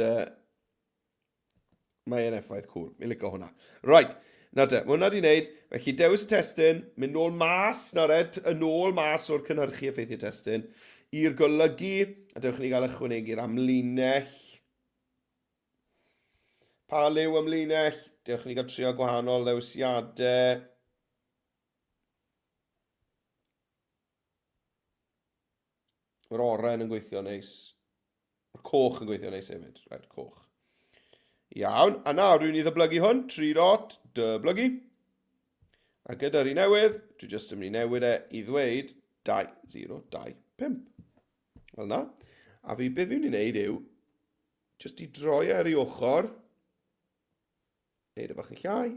mae'n effaith cŵl. Mi'n licio hwnna. Right, nawr te, mae hwnna di wneud. Felly, dewis y testyn, mynd nôl mas, nawr ed, yn ôl mas o'r cynhyrchu effeithiau testyn, i'r golygu, a dewch ni gael ychwanegu'r amlinell. Pa liw amlinell, dewch ni gael trio gwahanol ddewisiadau. Yr oren yn gweithio neis. Yr coch yn gweithio neis hefyd. Right, coch. Iawn, a nawr rwy'n i ddyblygu hwn, 3 dot, dyblygu. A gyda'r un newydd, dwi jyst yn mynd i newid e i ddweud 2, 0, 2, 5. Fel na. A fi beth fi'n ei wneud yw, jyst i droi ar ei ochr, neud e bach yn llai,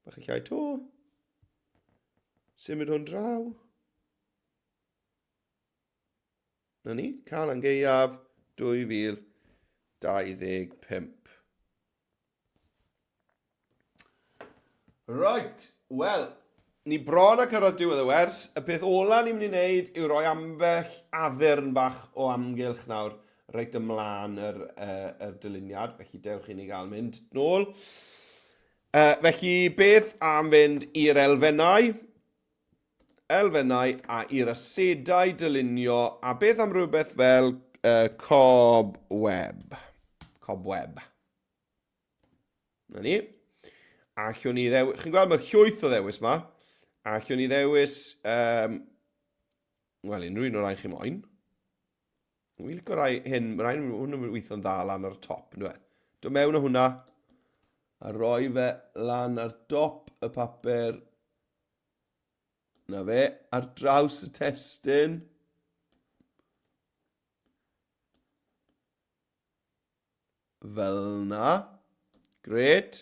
bach yn llai to, symud hwn draw. Na ni, Calan Gaeaf 2025. Right, wel, ni bron a cyrraedd diwedd y wers. Y peth ola ni'n mynd i wneud yw roi ambell addurn bach o amgylch nawr reit ymlaen yr dyluniad. Felly dewch i ni gael mynd nôl. Felly beth am fynd i'r elfennau? A i'r asedau dylunio, a beth am rhywbeth fel cobweb. Na ni. A allwn ni ddewis, chi'n gweld mae'r llwyth o ddewis yma, a allwn ni ddewis, wel, unrhyw un o'r rhain chi moyn. Wy'n licio rai hyn, mae rhain hwn yn weithio'n dda lan ar y top, ynddo e. Do mewn o hwnna, a roi fe lan ar dop y papur. Na fe, ar draws y testyn. Fel na. Gret.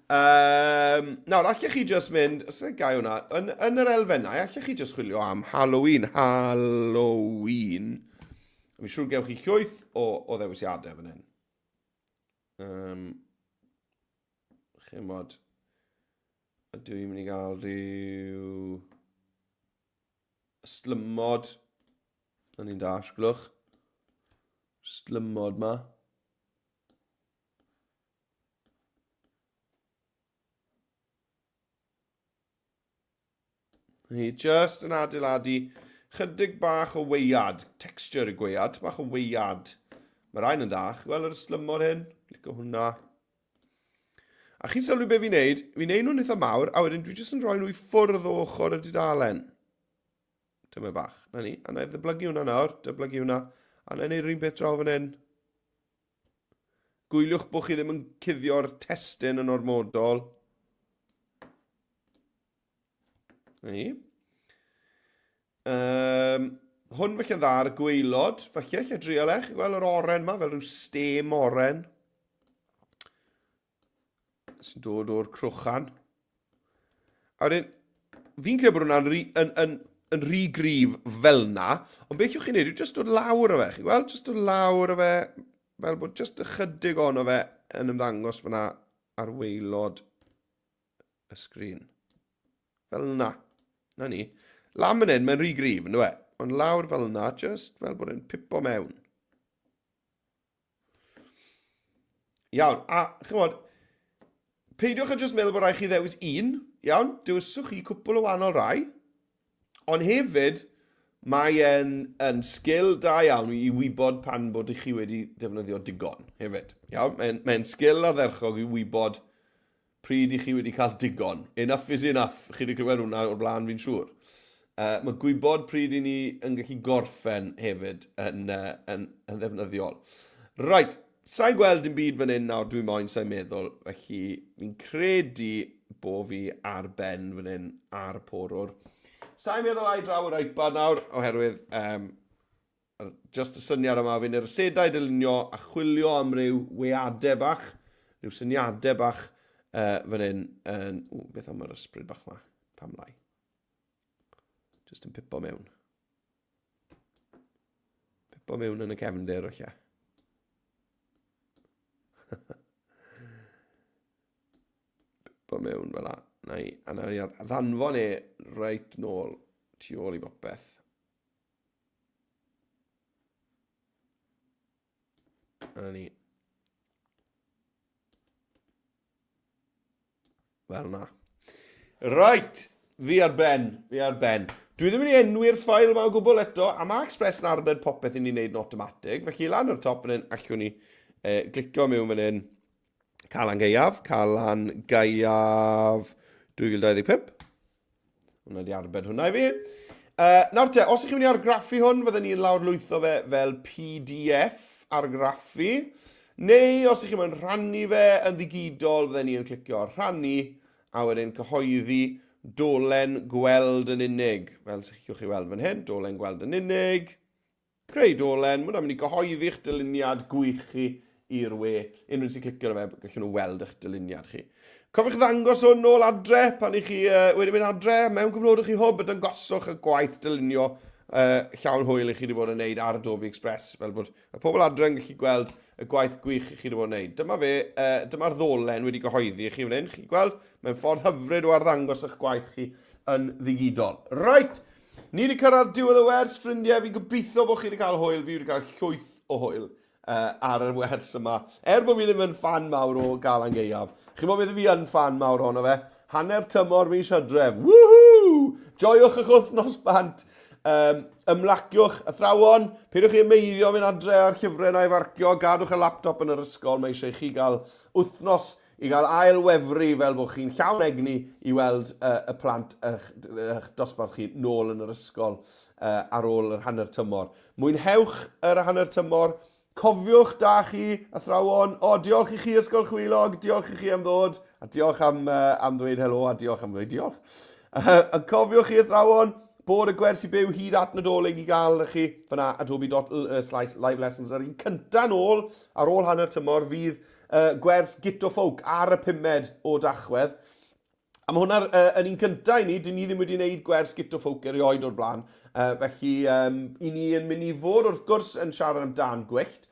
Nawr, allech chi just mynd, os ydych gau hwnna, yn yr elfennau, allech chi just chwilio am Halloween. Fi'n siŵr gewch chi llwyth o ddewisiadau fan hyn. Chi'n bod, ydw i'n mynd i gael rhyw slymod. Na ni'n dash, glwch. Slymod ma. Ni just yn adeiladu chydig bach o weiad, texture y gwead, bach o weiad. Mae rhain yn dach, wel yr slymod hyn. Clico hwnna. A chi'n sylwi be fi'n neud? Fi'n neud nhw'n eitha mawr, a wedyn dwi jyst yn rhoi nhw i ffwrdd o ochr y dudalen. Dyma bach. Na ni. A na i ddyblygu hwnna nawr. Dyblygu hwnna. A na i neud rhywun beth draw fan hyn. Gwyliwch bod chi ddim yn cuddio'r testyn yn ormodol. Na ni. Hwn falle dda'r gweilod. Falle, lle drial eich. Gweld yr oren yma, fel rhyw stem oren. Sy'n dod o'r crwchan. A wedyn, fi'n credu bod hwnna'n yn rhy grif fel na, ond beth yw'ch chi'n neud yw jyst dod lawr o fe, chi gweld? Jyst dod lawr o fe, fel bod jyst ychydig ono fe yn ymddangos fyna ar waelod y sgrin. Fel na. Na ni. Lam yn hyn, mae'n rhy grif, yn dweud. Ond lawr fel na, jyst fel bod e'n pipo mewn. Iawn, a chymod, peidiwch a jyst meddwl bod rhaid chi ddewis un, iawn, dewyswch chi cwpl o wahanol rai, ond hefyd, mae yn sgil da iawn i wybod pan bod chi wedi defnyddio digon, hefyd. Iawn, mae'n sgil ardderchog i wybod pryd i chi wedi cael digon. Enough is enough, chi wedi clywed hwnna o'r blaen fi'n siŵr. Mae gwybod pryd i ni yn gallu gorffen hefyd yn ddefnyddiol. Right, sa'n gweld dim byd fan hyn nawr dwi'n moyn sa'n meddwl, felly fi'n credu bod fi ar ben fan hyn ar porwr. Sa'n meddwl ai draw yr iPad nawr, oherwydd just y syniad yma, fi'n ersedau dylunio a chwilio am ryw weadau bach, ryw syniadau bach fan hyn. Beth am yr ysbryd bach yma? Pam lai? Just yn pipo mewn. Pipo mewn yn y cefndir, o'ch ia. Pipo mewn fel la. A na i ddanfon reit nôl tu ôl i bopeth. A ni. Fel na. Right, fi ar ben. Dwi ddim yn ei enwi'r ffail yma o gwbl eto, a mae Express yn arbed popeth i ni'n neud yn automatic. Felly lan o'r top yn hyn, allwn ni glicio mewn fan hyn. Calan Gaeaf, Calan Gaeaf 2025. Hwna di arbed hwnna i fi. Nawr te, os ych chi'n mynd i argraffu hwn, fydden ni'n lawr lwytho fe fel PDF argraffu. Neu os ych chi'n mynd rhannu fe yn ddigidol, fydden ni'n clicio rhannu, a wedyn cyhoeddi dolen gweld yn unig. Fel sy'ch chi'n weld fan hyn, dolen gweld yn unig. Creu dolen, mwyn am mynd i gyhoeddi'ch dyluniad gwych chi i'r we. Unrhyw sy'n clicio na fe, gallwn nhw weld eich dyluniad chi. Cofiwch ddangos hwn nôl adre pan i chi wedi mynd adre. Mewn cyfnodwch chi hwb ydyn goswch y gwaith dylunio llawn hwyl i chi wedi bod yn neud ar Adobe Express. Fel bod y pobl adre yn gallu gweld y gwaith gwych i chi wedi bod yn neud. Dyma fe, dyma'r ddolen wedi gyhoeddi i chi fan hyn. Chi'n gweld? Mae'n ffordd hyfryd o arddangos eich gwaith chi yn ddigidol. Right! Ni wedi cyrraedd diwedd y wers, ffrindiau. Fi'n gobeithio bod chi wedi cael hwyl. Fi wedi cael llwyth o hwyl ar y wers yma. Bod fi ddim yn fan mawr o Calan Gaeaf. Chi'n meddwl beth fi yn fan mawr ono fe? Hanner tymor mis Hydref. Woohoo! Joiwch eich wythnos bant. Ymlaciwch athrawon. Peidiwch chi ymwneiddio mynd adre ar llyfrau na i farcio. Gadwch y laptop yn yr ysgol. Mae eisiau chi gael wythnos i gael ail wefru fel bod chi'n llawn egni i weld y plant eich dosbarth chi nôl yn yr ysgol ar ôl yr hanner tymor. Mwynhewch yr hanner tymor. Cofiwch da chi, athrawon. Diolch i chi Ysgol Chwilog, diolch i chi am ddod, a diolch am ddweud helo, a diolch am ddweud diolch. Cofiwch chi, athrawon, bod y gwers i byw hyd at Nadolig i gael chi fyna adobe.live lessons ar un cynta nôl ar ôl hanner tymor fydd gwers Gito Folk ar y 5 o Dachwedd. A mae hwnna'r yn un cynta i ni, dyn ni ddim wedi gwneud gwers Gito Folk erioed o'r blaen. Felly, i ni yn mynd i fod wrth gwrs yn siarad amdan gwyllt,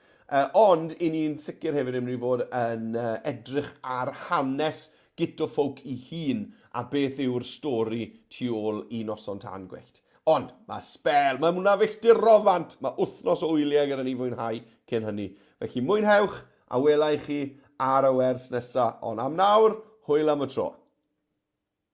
ond i ni'n sicr hefyd yn mynd i fod yn edrych ar hanes Gito Folk i hun a beth yw'r stori tu ôl i noson tan gwyllt. Ond, mae spel, mae hwnna filltir rofant, mae wythnos o wyliau gyda ni fwynhau cyn hynny. Felly, mwynhewch a welai chi ar y wers nesaf, ond am nawr, hwyl am y tro.